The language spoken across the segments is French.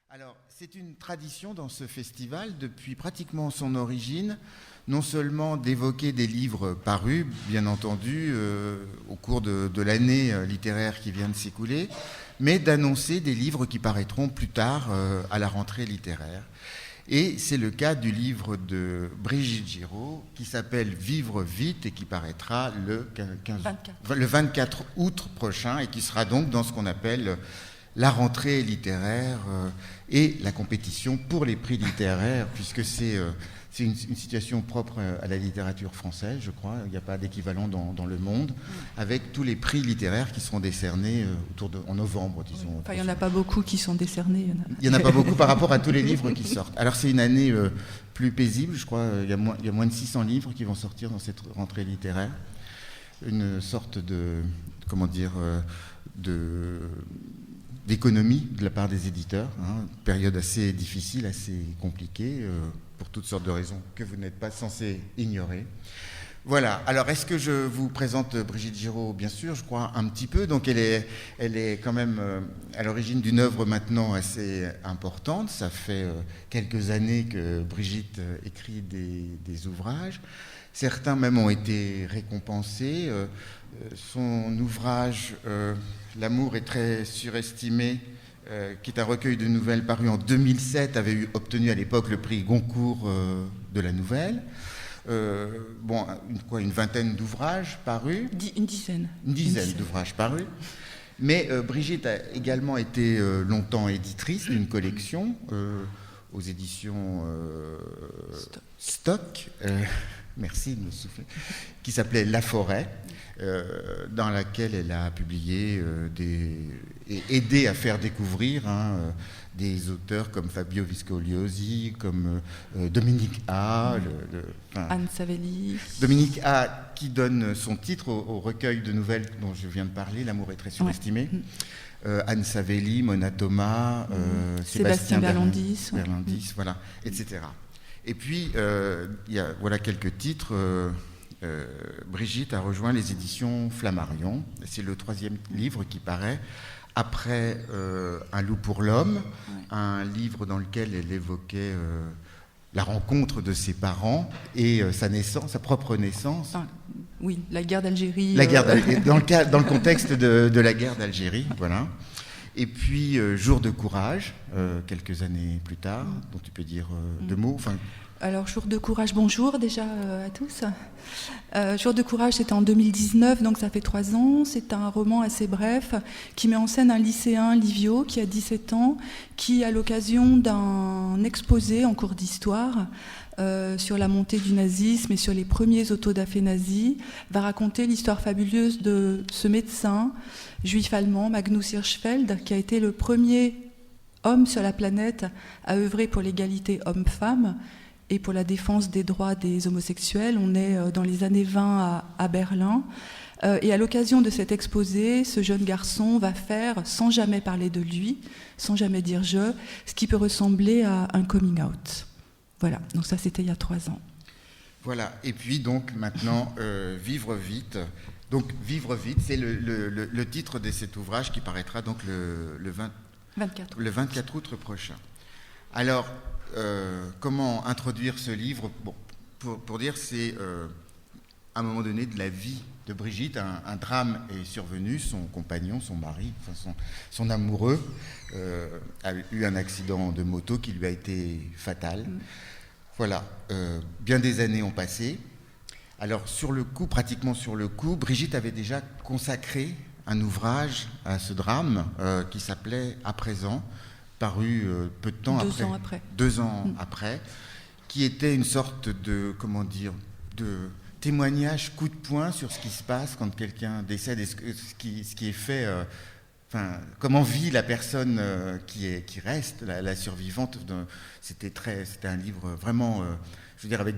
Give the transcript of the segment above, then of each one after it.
Alors, c'est une tradition dans ce festival, depuis pratiquement son origine, non seulement d'évoquer des livres parus, bien entendu, au cours de l'année littéraire qui vient de s'écouler, mais d'annoncer des livres qui paraîtront plus tard à la rentrée littéraire. Et c'est le cas du livre de Brigitte Giraud, qui s'appelle « Vivre vite » et qui paraîtra le 24 août prochain et qui sera donc dans ce qu'on appelle la rentrée littéraire et la compétition pour les prix littéraires, puisque c'est une situation propre à la littérature française, je crois. Il n'y a pas d'équivalent dans le monde, avec tous les prix littéraires qui seront décernés en novembre, disons. Enfin, il n'y en a pas beaucoup qui sont décernés. Il n'y en a pas beaucoup par rapport à tous les livres qui sortent. Alors c'est une année plus paisible, je crois. Il y a moins de 600 livres qui vont sortir dans cette rentrée littéraire. Une sorte d'économie de la part des éditeurs, période assez difficile, assez compliquée, pour toutes sortes de raisons que vous n'êtes pas censé ignorer. Voilà, alors est-ce que je vous présente Brigitte Giraud? Bien sûr, je crois un petit peu. Donc elle est quand même à l'origine d'une œuvre maintenant assez importante. Ça fait quelques années que Brigitte écrit des ouvrages. Certains même ont été récompensés. Son ouvrage « L'amour est très surestimé », qui est un recueil de nouvelles paru en 2007, avait obtenu à l'époque le prix Goncourt de la nouvelle. Une vingtaine d'ouvrages parus. Une dizaine. Une dizaine d'ouvrages parus. Mais Brigitte a également été longtemps éditrice d'une collection aux éditions Stock. Merci de me souffler, qui s'appelait La Forêt, dans laquelle elle a publié et aidé à faire découvrir des auteurs comme Fabio Viscogliosi, comme Dominique A. Anne Savelli. Dominique A, qui donne son titre au recueil de nouvelles dont je viens de parler, L'amour est très surestimé. Ouais. Anne Savelli, Mona Thomas, Sébastien Berlandis, voilà, etc. Et puis, voilà quelques titres. Brigitte a rejoint les éditions Flammarion. C'est le 3e livre qui paraît après Un loup pour l'homme, un livre dans lequel elle évoquait la rencontre de ses parents et sa propre naissance. Oui, la guerre d'Algérie. Dans le contexte de la guerre d'Algérie, voilà. Et puis Jour de courage, quelques années plus tard, dont tu peux dire deux mots. Alors, Jour de courage, bonjour déjà à tous. Jour de courage, c'était en 2019, donc ça fait 3 ans. C'est un roman assez bref qui met en scène un lycéen, Livio, qui a 17 ans, qui, à l'occasion d'un exposé en cours d'histoire sur la montée du nazisme et sur les premiers autodafés nazis, va raconter l'histoire fabuleuse de ce médecin juif allemand, Magnus Hirschfeld, qui a été le premier homme sur la planète à œuvrer pour l'égalité homme-femme et pour la défense des droits des homosexuels. On est dans les années 20 à Berlin. Et à l'occasion de cet exposé, ce jeune garçon va faire, sans jamais parler de lui, sans jamais dire « je », ce qui peut ressembler à un coming out. Voilà, donc ça c'était il y a 3 ans. Voilà, et puis donc maintenant, Vivre vite. Donc Vivre vite, c'est le titre de cet ouvrage qui paraîtra donc le 24 août prochain. Alors, comment introduire ce livre? Pour dire, c'est à un moment donné de la vie de Brigitte, un drame est survenu, son compagnon, son mari, son amoureux a eu un accident de moto qui lui a été fatal. Voilà, bien des années ont passé. Alors pratiquement sur le coup, Brigitte avait déjà consacré un ouvrage à ce drame qui s'appelait « À présent », paru peu de temps après. 2 ans après, qui était une sorte de témoignage coup de poing sur ce qui se passe quand quelqu'un décède et ce qui est fait, comment vit la personne qui reste, la survivante. C'était un livre vraiment, je veux dire, avec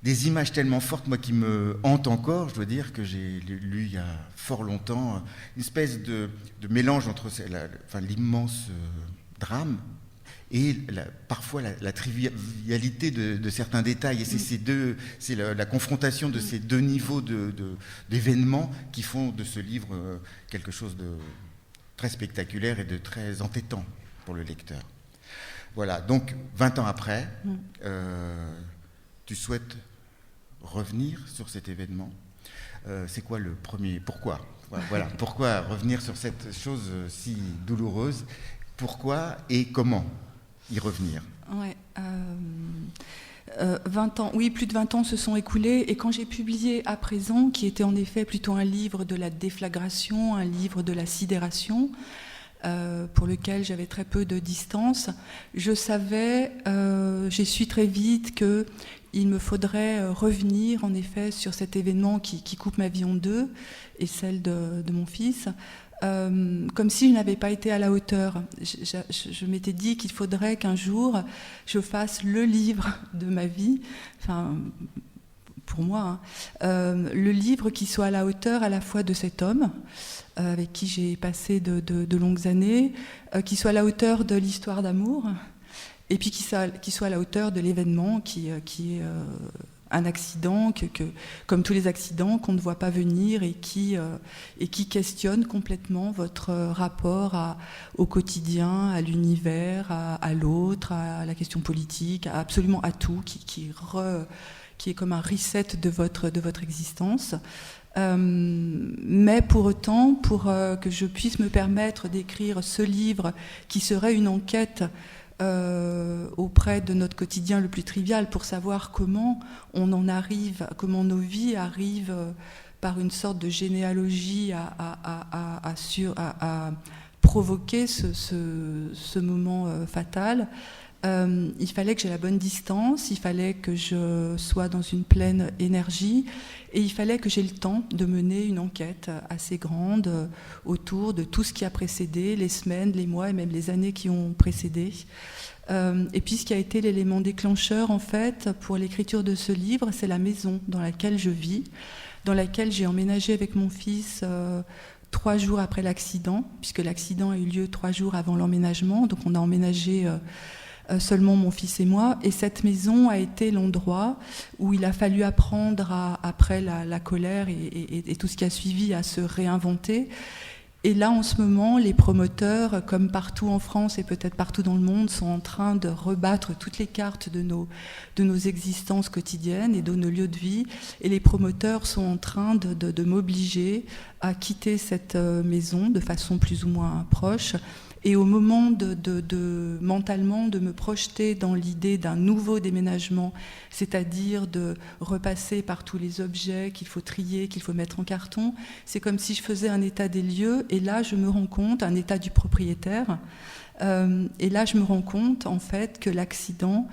des images tellement fortes, moi, qui me hantent encore. Je dois dire que j'ai lu il y a fort longtemps une espèce de mélange entre l'immense drame et parfois la trivialité de certains détails. Et c'est la confrontation de ces deux niveaux d'événements qui font de ce livre quelque chose de très spectaculaire et de très entêtant pour le lecteur. Voilà, donc 20 ans après, tu souhaites revenir sur cet événement. C'est quoi le premier... Pourquoi ? Voilà, pourquoi revenir sur cette chose si douloureuse ? Pourquoi et comment y revenir ? Ouais, 20 ans, oui, plus de 20 ans se sont écoulés, et quand j'ai publié À présent, qui était en effet plutôt un livre de la déflagration, un livre de la sidération, pour lequel j'avais très peu de distance, je savais, j'ai su très vite qu'il me faudrait revenir en effet sur cet événement qui coupe ma vie en deux et celle de mon fils, comme si je n'avais pas été à la hauteur. Je m'étais dit qu'il faudrait qu'un jour je fasse le livre de ma vie, enfin pour moi, le livre qui soit à la hauteur à la fois de cet homme avec qui j'ai passé de longues années, qui soit à la hauteur de l'histoire d'amour, et puis qui soit à la hauteur de l'événement qui est un accident, comme tous les accidents qu'on ne voit pas venir et qui questionne complètement votre rapport au quotidien, à l'univers, à l'autre, à la question politique, absolument à tout, qui est comme un reset de votre existence. Mais pour autant, pour que je puisse me permettre d'écrire ce livre qui serait une enquête auprès de notre quotidien le plus trivial, pour savoir comment on en arrive, comment nos vies arrivent par une sorte de généalogie à provoquer ce moment fatal. Il fallait que j'ai la bonne distance, il fallait que je sois dans une pleine énergie, et il fallait que j'ai le temps de mener une enquête assez grande autour de tout ce qui a précédé, les semaines, les mois et même les années qui ont précédé. Et puis ce qui a été l'élément déclencheur en fait pour l'écriture de ce livre, c'est la maison dans laquelle je vis, dans laquelle j'ai emménagé avec mon fils 3 jours après l'accident, puisque l'accident a eu lieu 3 jours avant l'emménagement, donc on a emménagé seulement mon fils et moi, et cette maison a été l'endroit où il a fallu apprendre après la colère et tout ce qui a suivi à se réinventer. Et là, en ce moment, les promoteurs, comme partout en France et peut-être partout dans le monde, sont en train de rebattre toutes les cartes de nos existences quotidiennes et de nos lieux de vie. Et les promoteurs sont en train de m'obliger à quitter cette maison de façon plus ou moins proche. Et au moment mentalement de me projeter dans l'idée d'un nouveau déménagement, c'est-à-dire de repasser par tous les objets qu'il faut trier, qu'il faut mettre en carton, c'est comme si je faisais un état des lieux, et là je me rends compte, un état du propriétaire, et là je me rends compte en fait que l'accident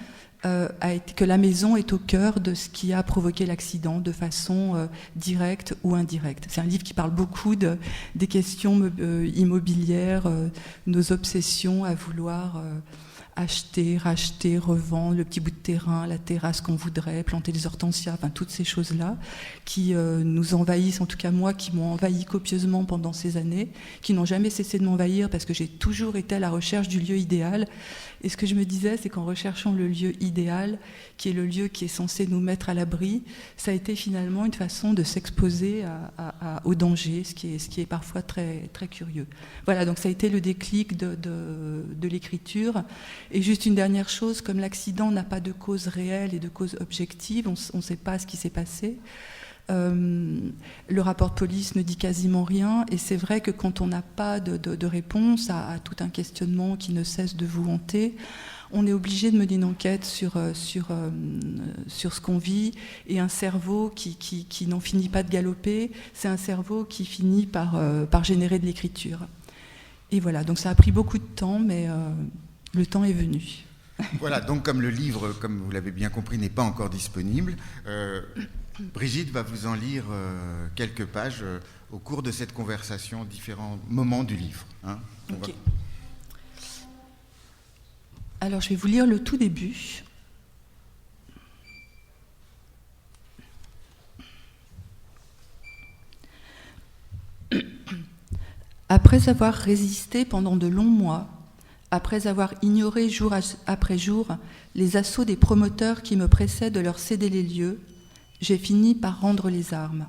que la maison est au cœur de ce qui a provoqué l'accident de façon directe ou indirecte. C'est un livre qui parle beaucoup des questions immobilières, nos obsessions à vouloir acheter, racheter, revendre, le petit bout de terrain, la terrasse qu'on voudrait, planter des hortensias, enfin toutes ces choses-là qui nous envahissent, en tout cas moi, qui m'ont envahi copieusement pendant ces années, qui n'ont jamais cessé de m'envahir parce que j'ai toujours été à la recherche du lieu idéal. Et ce que je me disais, c'est qu'en recherchant le lieu idéal, qui est le lieu qui est censé nous mettre à l'abri, ça a été finalement une façon de s'exposer au danger, ce qui est parfois très, très curieux. Voilà, donc ça a été le déclic de l'écriture. Et juste une dernière chose, comme l'accident n'a pas de cause réelle et de cause objective, on ne sait pas ce qui s'est passé. Le rapport de police ne dit quasiment rien, et c'est vrai que quand on n'a pas de réponse à tout un questionnement qui ne cesse de vous hanter, on est obligé de mener une enquête sur ce qu'on vit, et un cerveau qui n'en finit pas de galoper, c'est un cerveau qui finit par générer de l'écriture. Et voilà, donc ça a pris beaucoup de temps, mais le temps est venu. Voilà, donc comme le livre, comme vous l'avez bien compris, n'est pas encore disponible, Brigitte va vous en lire quelques pages au cours de cette conversation, différents moments du livre. Hein. Okay. Alors je vais vous lire le tout début. Après avoir résisté pendant de longs mois, après avoir ignoré jour après jour les assauts des promoteurs qui me pressaient de leur céder les lieux, j'ai fini par rendre les armes.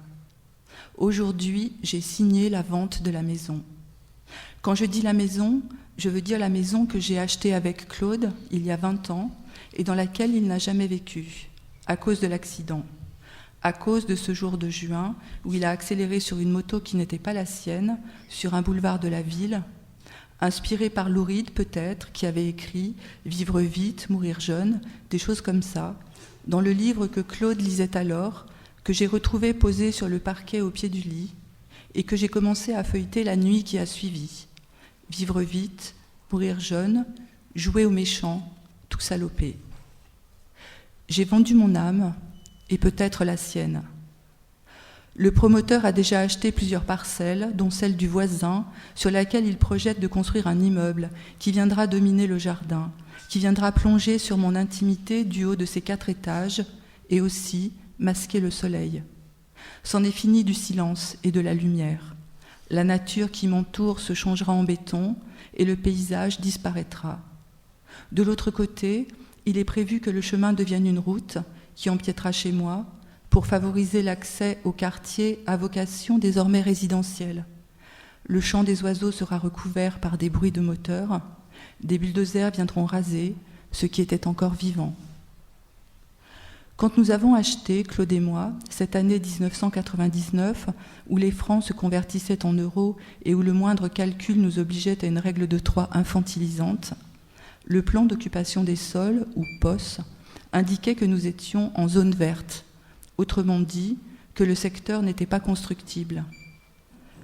Aujourd'hui, j'ai signé la vente de la maison. Quand je dis la maison, Je veux dire la maison que j'ai achetée avec Claude il y a 20 ans et dans laquelle il n'a jamais vécu, à cause de l'accident, à cause de ce jour de juin où il a accéléré sur une moto qui n'était pas la sienne, sur un boulevard de la ville, inspiré par Louride peut-être, qui avait écrit « Vivre vite, mourir jeune », des choses comme ça, dans le livre que Claude lisait alors, que j'ai retrouvé posé sur le parquet au pied du lit et que j'ai commencé à feuilleter la nuit qui a suivi. Vivre vite, mourir jeune, jouer aux méchants, tout saloper. J'ai vendu mon âme et peut-être la sienne. Le promoteur a déjà acheté plusieurs parcelles, dont celle du voisin, sur laquelle il projette de construire un immeuble qui viendra dominer le jardin, qui viendra plonger sur mon intimité du haut de ses 4 étages et aussi masquer le soleil. C'en est fini du silence et de la lumière. La nature qui m'entoure se changera en béton et le paysage disparaîtra. De l'autre côté, il est prévu que le chemin devienne une route qui empiétera chez moi pour favoriser l'accès au quartier à vocation désormais résidentielle. Le chant des oiseaux sera recouvert par des bruits de moteurs. Des bulldozers viendront raser ce qui était encore vivant. Quand nous avons acheté, Claude et moi, cette année 1999, où les francs se convertissaient en euros et où le moindre calcul nous obligeait à une règle de 3 infantilisante, le plan d'occupation des sols, ou POS, indiquait que nous étions en zone verte, autrement dit, que le secteur n'était pas constructible.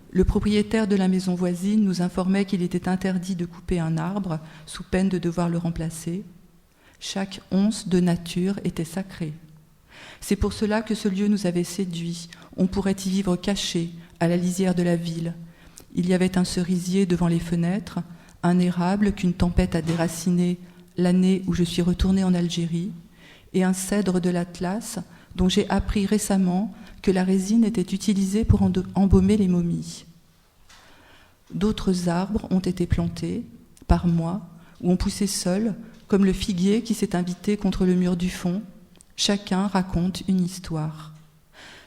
Le propriétaire de la maison voisine nous informait qu'il était interdit de couper un arbre sous peine de devoir le remplacer. Chaque once de nature était sacrée. C'est pour cela que ce lieu nous avait séduits. On pourrait y vivre caché, à la lisière de la ville. Il y avait un cerisier devant les fenêtres, un érable qu'une tempête a déraciné l'année où je suis retournée en Algérie, et un cèdre de l'Atlas dont j'ai appris récemment que la résine était utilisée pour embaumer les momies. D'autres arbres ont été plantés, par moi, ou ont poussé seuls, comme le figuier qui s'est invité contre le mur du fond. Chacun raconte une histoire.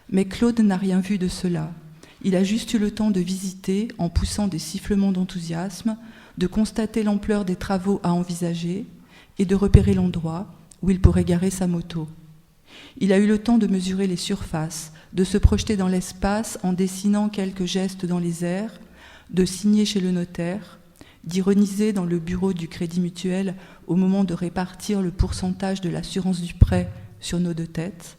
Mais Claude n'a rien vu de cela. Il a juste eu le temps de visiter, en poussant des sifflements d'enthousiasme, de constater l'ampleur des travaux à envisager et de repérer l'endroit où il pourrait garer sa moto. Il a eu le temps de mesurer les surfaces, de se projeter dans l'espace en dessinant quelques gestes dans les airs, de signer chez le notaire, d'ironiser dans le bureau du Crédit Mutuel au moment de répartir le pourcentage de l'assurance du prêt sur nos 2 têtes.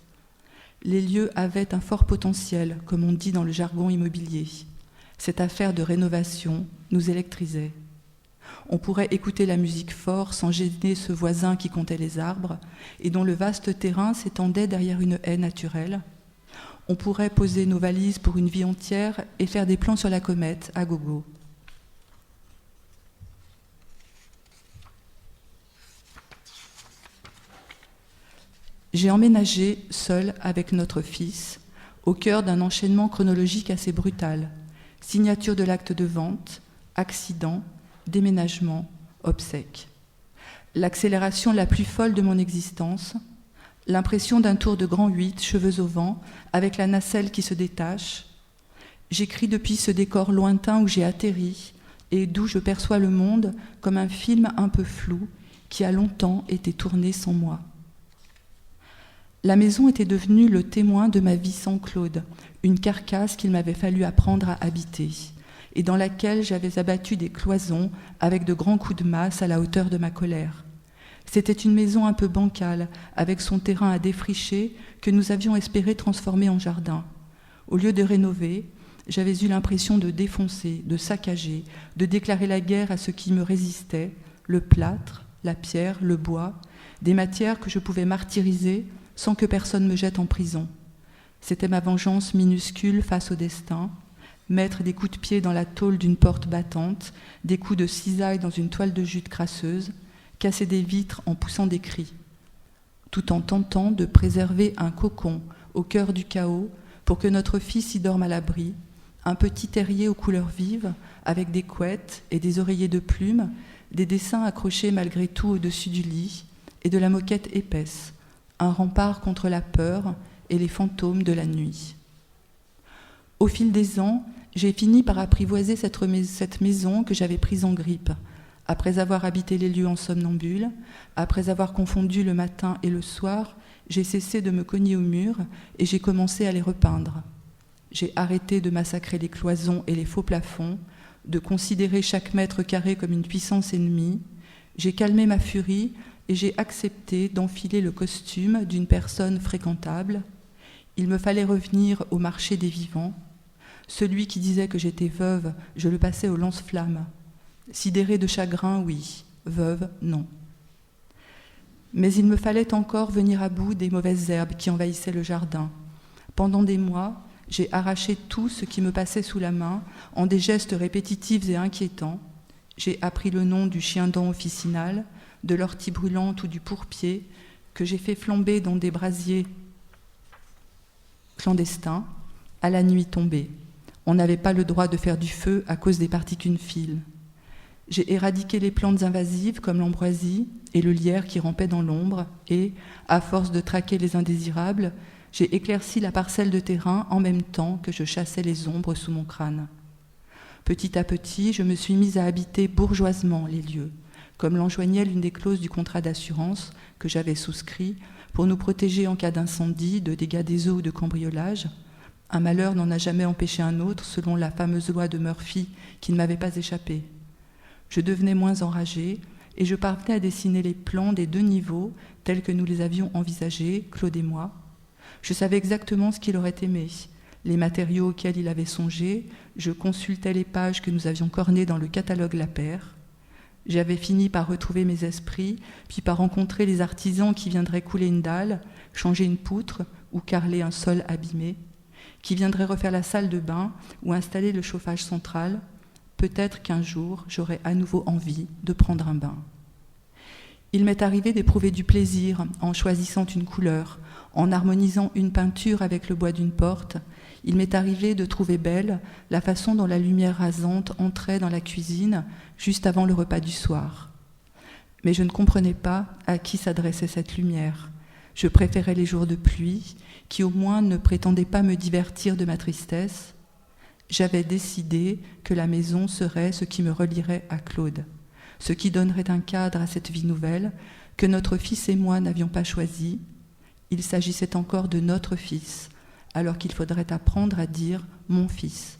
Les lieux avaient un fort potentiel, comme on dit dans le jargon immobilier. Cette affaire de rénovation nous électrisait. On pourrait écouter la musique fort sans gêner ce voisin qui comptait les arbres et dont le vaste terrain s'étendait derrière une haie naturelle. On pourrait poser nos valises pour une vie entière et faire des plans sur la comète à gogo. J'ai emménagé seule avec notre fils, au cœur d'un enchaînement chronologique assez brutal. Signature de l'acte de vente, accident, déménagement, obsèques. L'accélération la plus folle de mon existence, l'impression d'un tour de grand 8, cheveux au vent, avec la nacelle qui se détache. J'écris depuis ce décor lointain où j'ai atterri et d'où je perçois le monde comme un film un peu flou qui a longtemps été tourné sans moi. La maison était devenue le témoin de ma vie sans Claude, une carcasse qu'il m'avait fallu apprendre à habiter, et dans laquelle j'avais abattu des cloisons avec de grands coups de masse à la hauteur de ma colère. C'était une maison un peu bancale, avec son terrain à défricher, que nous avions espéré transformer en jardin. Au lieu de rénover, j'avais eu l'impression de défoncer, de saccager, de déclarer la guerre à ce qui me résistait, le plâtre, la pierre, le bois, des matières que je pouvais martyriser sans que personne me jette en prison. C'était ma vengeance minuscule face au destin, mettre des coups de pied dans la tôle d'une porte battante, des coups de cisaille dans une toile de jute crasseuse, casser des vitres en poussant des cris, tout en tentant de préserver un cocon au cœur du chaos pour que notre fils y dorme à l'abri, un petit terrier aux couleurs vives, avec des couettes et des oreillers de plumes, des dessins accrochés malgré tout au-dessus du lit, et de la moquette épaisse, un rempart contre la peur et les fantômes de la nuit. Au fil des ans, j'ai fini par apprivoiser cette maison que j'avais prise en grippe, Après avoir habité les lieux en somnambule, après avoir confondu le matin et le soir, j'ai cessé de me cogner au mur et j'ai commencé à les repeindre. J'ai arrêté de massacrer les cloisons et les faux plafonds, de considérer chaque mètre carré comme une puissance ennemie. J'ai calmé ma furie et j'ai accepté d'enfiler le costume d'une personne fréquentable. Il me fallait revenir au marché des vivants. Celui qui disait que j'étais veuve, je le passais au lance-flammes. Sidérée de chagrin, oui. Veuve, non. Mais il me fallait encore venir à bout des mauvaises herbes qui envahissaient le jardin. Pendant des mois, j'ai arraché tout ce qui me passait sous la main en des gestes répétitifs et inquiétants. J'ai appris le nom du chien-dent officinal, de l'ortie brûlante ou du pourpier, que j'ai fait flamber dans des brasiers clandestins, à la nuit tombée. On n'avait pas le droit de faire du feu à cause des particules fines. J'ai éradiqué les plantes invasives comme l'ambroisie et le lierre qui rampait dans l'ombre et, à force de traquer les indésirables, j'ai éclairci la parcelle de terrain en même temps que je chassais les ombres sous mon crâne. Petit à petit, je me suis mise à habiter bourgeoisement les lieux, comme l'enjoignait l'une des clauses du contrat d'assurance que j'avais souscrit pour nous protéger en cas d'incendie, de dégâts des eaux ou de cambriolage. Un malheur n'en a jamais empêché un autre, selon la fameuse loi de Murphy qui ne m'avait pas échappé. Je devenais moins enragée et je parvenais à dessiner les plans des 2 niveaux tels que nous les avions envisagés, Claude et moi. Je savais exactement ce qu'il aurait aimé, les matériaux auxquels il avait songé. Je consultais les pages que nous avions cornées dans le catalogue Lapeyre. J'avais fini par retrouver mes esprits, puis par rencontrer les artisans qui viendraient couler une dalle, changer une poutre ou carreler un sol abîmé, qui viendraient refaire la salle de bain ou installer le chauffage central. Peut-être qu'un jour, j'aurai à nouveau envie de prendre un bain. Il m'est arrivé d'éprouver du plaisir en choisissant une couleur, en harmonisant une peinture avec le bois d'une porte. Il m'est arrivé de trouver belle la façon dont la lumière rasante entrait dans la cuisine juste avant le repas du soir. Mais je ne comprenais pas à qui s'adressait cette lumière. Je préférais les jours de pluie, qui au moins ne prétendaient pas me divertir de ma tristesse. J'avais décidé que la maison serait ce qui me relierait à Claude, ce qui donnerait un cadre à cette vie nouvelle que notre fils et moi n'avions pas choisi. Il s'agissait encore de notre fils, alors qu'il faudrait apprendre à dire « mon fils »,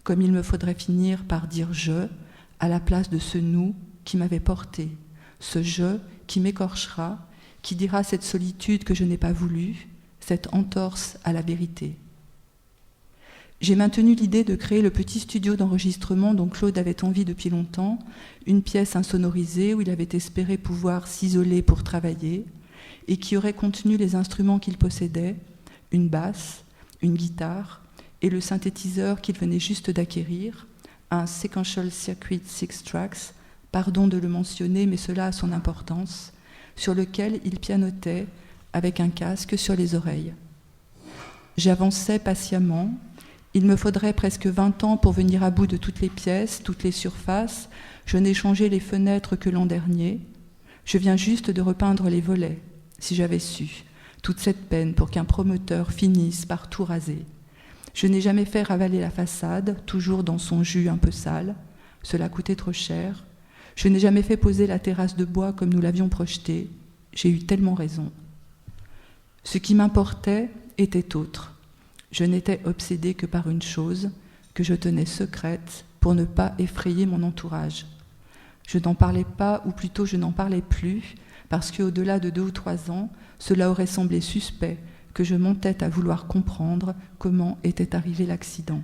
comme il me faudrait finir par dire « je » à la place de ce « nous » qui m'avait porté, ce « je » qui m'écorchera, qui dira cette solitude que je n'ai pas voulue, cette entorse à la vérité. J'ai maintenu l'idée de créer le petit studio d'enregistrement dont Claude avait envie depuis longtemps, une pièce insonorisée où il avait espéré pouvoir s'isoler pour travailler et qui aurait contenu les instruments qu'il possédait, une basse, une guitare et le synthétiseur qu'il venait juste d'acquérir, un Sequential Circuit 6 Tracks, pardon de le mentionner mais cela a son importance, sur lequel il pianotait avec un casque sur les oreilles. J'avançais patiemment. Il me faudrait presque 20 ans pour venir à bout de toutes les pièces, toutes les surfaces. Je n'ai changé les fenêtres que l'an dernier. Je viens juste de repeindre les volets, si j'avais su. Toute cette peine pour qu'un promoteur finisse par tout raser. Je n'ai jamais fait ravaler la façade, toujours dans son jus un peu sale. Cela coûtait trop cher. Je n'ai jamais fait poser la terrasse de bois comme nous l'avions projetée. J'ai eu tellement raison. Ce qui m'importait était autre. Je n'étais obsédée que par une chose, que je tenais secrète pour ne pas effrayer mon entourage. Je n'en parlais pas, ou plutôt je n'en parlais plus, parce qu'au-delà de 2 ou 3 ans, cela aurait semblé suspect que je montais à vouloir comprendre comment était arrivé l'accident.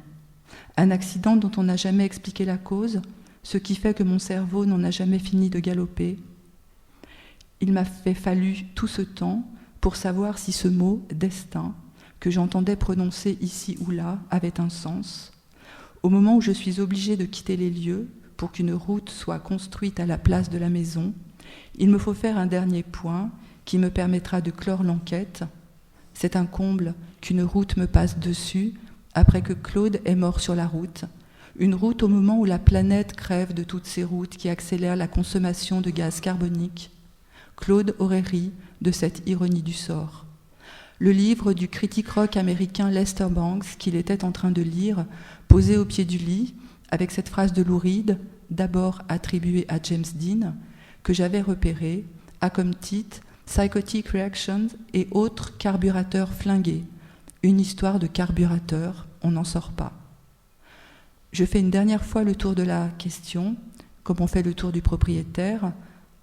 Un accident dont on n'a jamais expliqué la cause, ce qui fait que mon cerveau n'en a jamais fini de galoper. Il m'a fallu tout ce temps pour savoir si ce mot « destin » que j'entendais prononcer ici ou là avait un sens. Au moment où je suis obligée de quitter les lieux pour qu'une route soit construite à la place de la maison, il me faut faire un dernier point qui me permettra de clore l'enquête. C'est un comble qu'une route me passe dessus après que Claude est mort sur la route. Une route au moment où la planète crève de toutes ces routes qui accélèrent la consommation de gaz carbonique. Claude aurait ri de cette ironie du sort. Le livre du critique rock américain Lester Bangs, qu'il était en train de lire, posé au pied du lit, avec cette phrase de Lou Reed, d'abord attribué à James Dean, que j'avais repéré, a comme titre Psychotic Reactions et autres carburateurs flingués. Une histoire de carburateur, on n'en sort pas. Je fais une dernière fois le tour de la question, comme on fait le tour du propriétaire,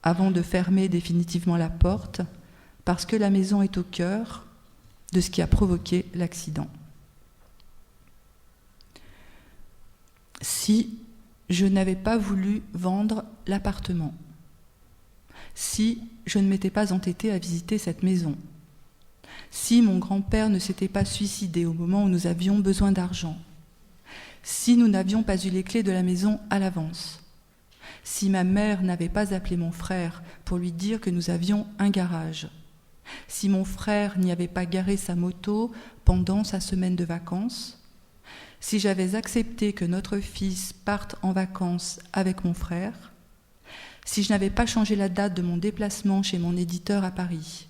avant de fermer définitivement la porte, parce que la maison est au cœur de ce qui a provoqué l'accident. Si je n'avais pas voulu vendre l'appartement, si je ne m'étais pas entêtée à visiter cette maison, si mon grand-père ne s'était pas suicidé au moment où nous avions besoin d'argent, si nous n'avions pas eu les clés de la maison à l'avance, si ma mère n'avait pas appelé mon frère pour lui dire que nous avions un garage, si mon frère n'y avait pas garé sa moto pendant sa semaine de vacances, si j'avais accepté que notre fils parte en vacances avec mon frère, si je n'avais pas changé la date de mon déplacement chez mon éditeur à Paris,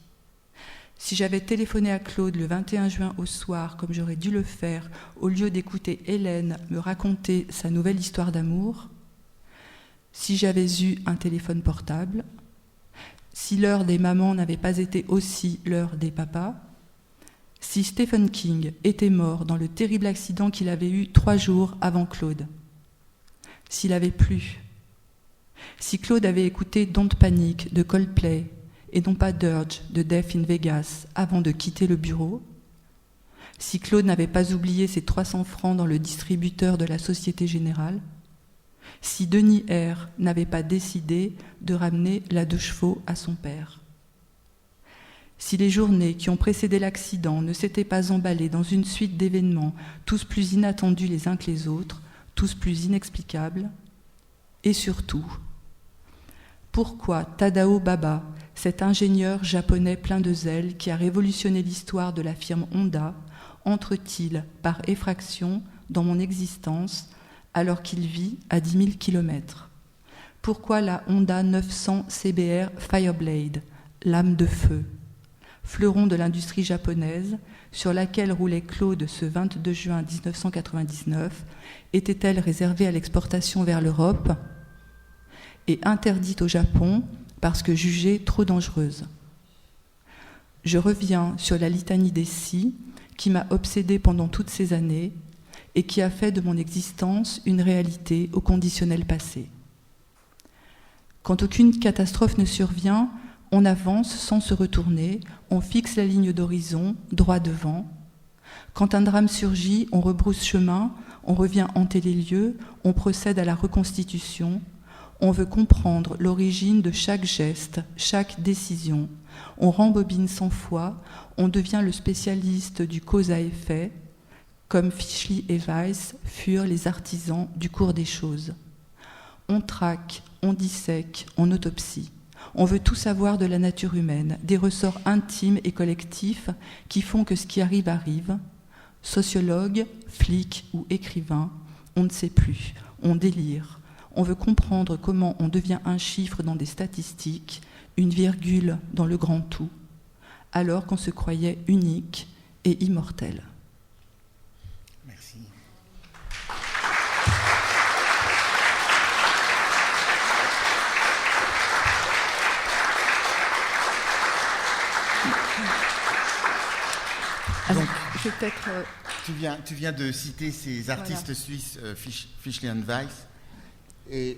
si j'avais téléphoné à Claude le 21 juin au soir, comme j'aurais dû le faire, au lieu d'écouter Hélène me raconter sa nouvelle histoire d'amour, si j'avais eu un téléphone portable, si l'heure des mamans n'avait pas été aussi l'heure des papas, si Stephen King était mort dans le terrible accident qu'il avait eu 3 jours avant Claude, s'il avait plu, si Claude avait écouté Don't Panic de Coldplay et non pas Dirge de Death in Vegas avant de quitter le bureau, si Claude n'avait pas oublié ses 300 francs dans le distributeur de la Société Générale, si Denis R. n'avait pas décidé de ramener la 2 chevaux à son père. Si les journées qui ont précédé l'accident ne s'étaient pas emballées dans une suite d'événements, tous plus inattendus les uns que les autres, tous plus inexplicables, et surtout, pourquoi Tadao Baba, cet ingénieur japonais plein de zèle qui a révolutionné l'histoire de la firme Honda, entre-t-il par effraction dans mon existence alors qu'il vit à 10 000 km? Pourquoi la Honda 900 CBR Fireblade, lame de feu, fleuron de l'industrie japonaise, sur laquelle roulait Claude ce 22 juin 1999, était-elle réservée à l'exportation vers l'Europe et interdite au Japon parce que jugée trop dangereuse? Je reviens sur la litanie des si qui m'a obsédée pendant toutes ces années et qui a fait de mon existence une réalité au conditionnel passé. Quand aucune catastrophe ne survient, on avance sans se retourner, on fixe la ligne d'horizon, droit devant. Quand un drame surgit, on rebrousse chemin, on revient hanter les lieux, on procède à la reconstitution, on veut comprendre l'origine de chaque geste, chaque décision. On rembobine 100 fois, on devient le spécialiste du cause à effet, comme Fischli et Weiss furent les artisans du cours des choses. On traque, on dissèque, on autopsie. On veut tout savoir de la nature humaine, des ressorts intimes et collectifs qui font que ce qui arrive arrive. Sociologue, flic ou écrivain, on ne sait plus, on délire. On veut comprendre comment on devient un chiffre dans des statistiques, une virgule dans le grand tout, alors qu'on se croyait unique et immortel. Merci. Alors, donc, je vais peut-être, tu viens de citer ces artistes suisses, Fischli et Weiss, et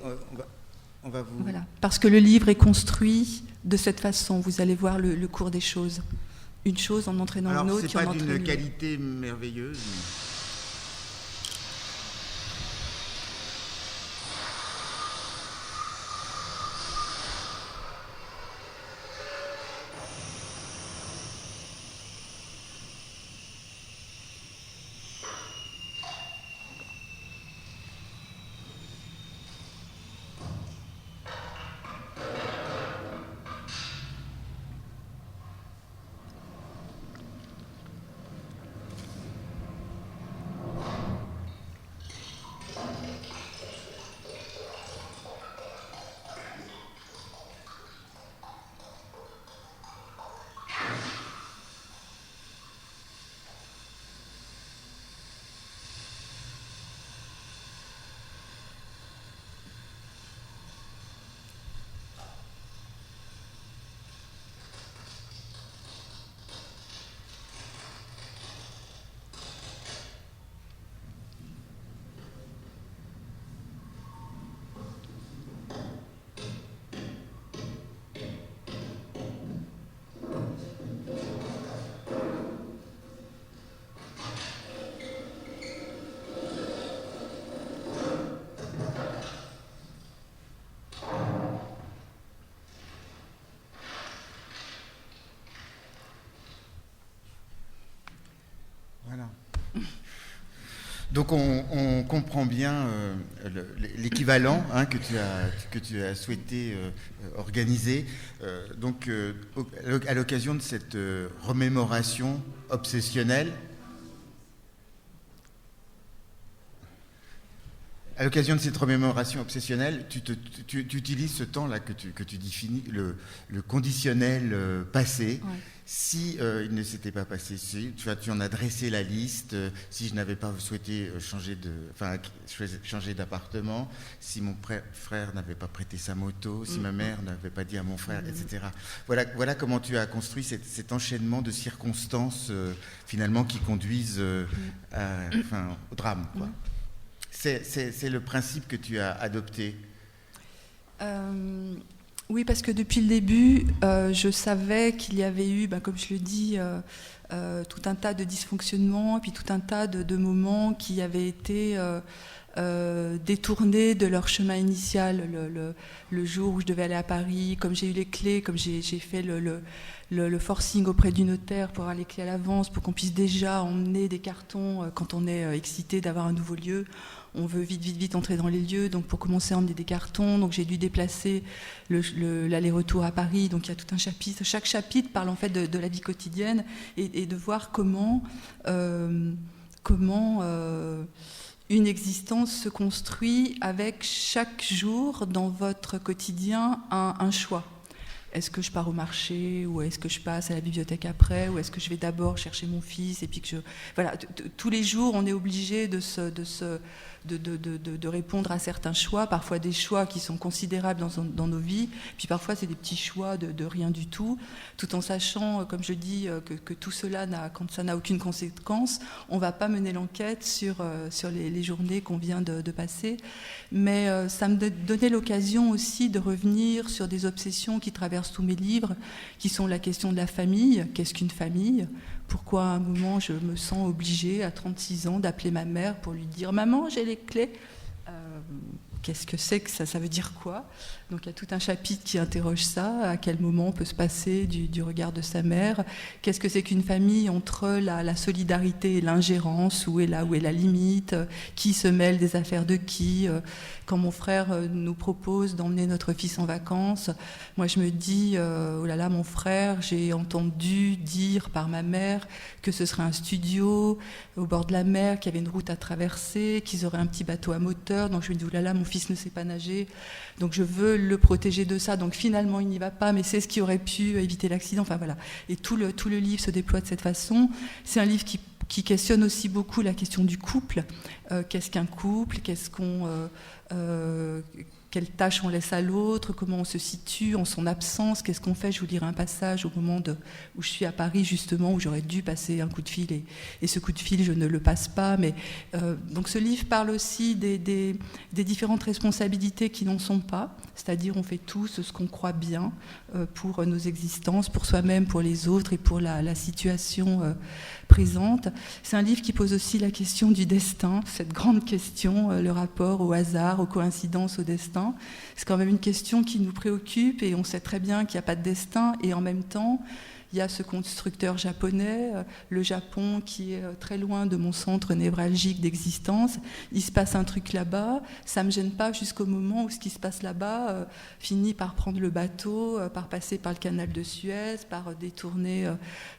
on va vous... Voilà, parce que le livre est construit de cette façon, vous allez voir le cours des choses. Une chose en entraînant une autre, qui en entraîne une autre. C'est pas d'une qualité merveilleuse, mais... Donc on comprend bien l'équivalent que tu as souhaité organiser. Donc à l'occasion de cette remémoration obsessionnelle, tu utilises ce temps-là que tu définis, le conditionnel passé. Ouais. Si il ne s'était pas passé, tu en as dressé la liste. Si je n'avais pas souhaité changer d'appartement, si mon frère n'avait pas prêté sa moto, si ma mère n'avait pas dit à mon frère, etc. Voilà comment tu as construit cet enchaînement de circonstances finalement qui conduisent au drame, quoi. C'est le principe que tu as adopté. Oui, parce que depuis le début, je savais qu'il y avait eu, comme je le dis, tout un tas de dysfonctionnements, et puis tout un tas de moments qui avaient été détournés de leur chemin initial. Le jour où je devais aller à Paris, comme j'ai eu les clés, comme j'ai fait le forcing auprès du notaire pour avoir les clés à l'avance, pour qu'on puisse déjà emmener des cartons quand on est excité d'avoir un nouveau lieu. On veut vite entrer dans les lieux, donc pour commencer à emmener des cartons, donc j'ai dû déplacer l'aller-retour à Paris, donc il y a tout un chapitre. Chaque chapitre parle en fait de la vie quotidienne et de voir comment une existence se construit avec chaque jour dans votre quotidien un choix. Est-ce que je pars au marché ou est-ce que je passe à la bibliothèque après ou est-ce que je vais d'abord chercher mon fils et puis que voilà, tous les jours on est obligé de répondre à certains choix, parfois des choix qui sont considérables dans nos vies, puis parfois c'est des petits choix de rien du tout, tout en sachant, comme je dis, que tout cela, quand ça n'a aucune conséquence, on ne va pas mener l'enquête sur les journées qu'on vient de passer. Mais ça me donnait l'occasion aussi de revenir sur des obsessions qui traversent tous mes livres, qui sont la question de la famille. Qu'est-ce qu'une famille ? Pourquoi à un moment je me sens obligée à 36 ans d'appeler ma mère pour lui dire « Maman, j'ai les clés ». Qu'est-ce que c'est que ça veut dire quoi ? Donc il y a tout un chapitre qui interroge ça, à quel moment on peut se passer du regard de sa mère. Qu'est-ce que c'est qu'une famille entre la solidarité et l'ingérence, où est la limite, qui se mêle des affaires de qui. Quand mon frère nous propose d'emmener notre fils en vacances, moi je me dis, oh là là, mon frère, j'ai entendu dire par ma mère que ce serait un studio au bord de la mer, qu'il y avait une route à traverser, qu'ils auraient un petit bateau à moteur. Donc je me dis, oh là là, mon fils ne sait pas nager, donc je veux le protéger de ça. Donc finalement, il n'y va pas, mais c'est ce qui aurait pu éviter l'accident. Enfin voilà. Et tout le livre se déploie de cette façon. C'est un livre qui questionne aussi beaucoup la question du couple. Qu'est-ce qu'un couple ? Quelles tâches on laisse à l'autre, comment on se situe en son absence, qu'est-ce qu'on fait. Je vous lirai un passage au moment où je suis à Paris, justement, où j'aurais dû passer un coup de fil, et ce coup de fil, je ne le passe pas. Mais, donc ce livre parle aussi des différentes responsabilités qui n'en sont pas, c'est-à-dire on fait tous ce qu'on croit bien pour nos existences, pour soi-même, pour les autres et pour la situation présente. C'est un livre qui pose aussi la question du destin, cette grande question, le rapport au hasard, aux coïncidences, au destin. C'est quand même une question qui nous préoccupe et on sait très bien qu'il n'y a pas de destin et en même temps, il y a ce constructeur japonais, le Japon qui est très loin de mon centre névralgique d'existence. Il se passe un truc là-bas, ça ne me gêne pas jusqu'au moment où ce qui se passe là-bas finit par prendre le bateau, par passer par le canal de Suez, par détourner,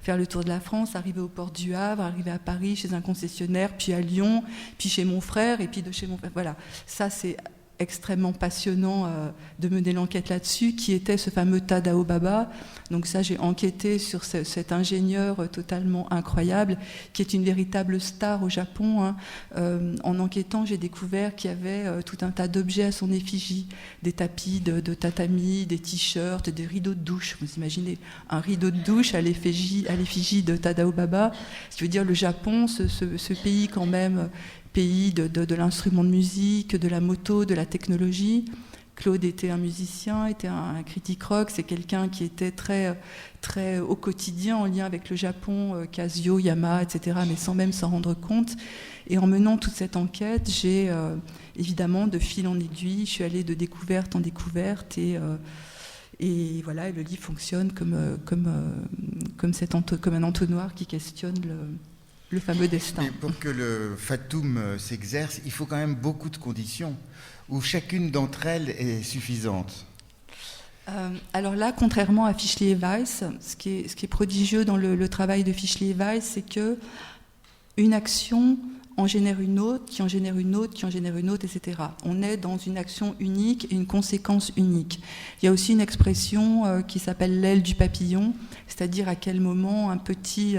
faire le tour de la France, arriver au port du Havre, arriver à Paris chez un concessionnaire, puis à Lyon, puis chez mon frère, et puis de chez mon frère. Voilà, ça c'est extrêmement passionnant de mener l'enquête là-dessus, qui était ce fameux Tadao Baba. Donc ça, j'ai enquêté sur cet ingénieur totalement incroyable, qui est une véritable star au Japon. En enquêtant, j'ai découvert qu'il y avait tout un tas d'objets à son effigie, des tapis de tatami, des t-shirts, des rideaux de douche. Vous imaginez un rideau de douche à l'effigie de Tadao Baba. Ce qui veut dire le Japon, ce pays quand même, pays de l'instrument de musique, de la moto, de la technologie. Claude était un musicien, était un critique rock, c'est quelqu'un qui était très, très au quotidien en lien avec le Japon, Casio, Yamaha, etc., mais sans même s'en rendre compte. Et en menant toute cette enquête, j'ai évidemment, de fil en aiguille, je suis allée de découverte en découverte et voilà, et le livre fonctionne comme un entonnoir qui questionne le fameux destin. Mais pour que le fatum s'exerce, il faut quand même beaucoup de conditions, où chacune d'entre elles est suffisante. Alors là, contrairement à Fischli et Weiss, ce qui est prodigieux dans le travail de Fischli et Weiss, c'est que une action en génère une autre, qui en génère une autre, qui en génère une autre, etc. On est dans une action unique et une conséquence unique. Il y a aussi une expression qui s'appelle l'aile du papillon, c'est-à-dire à quel moment un petit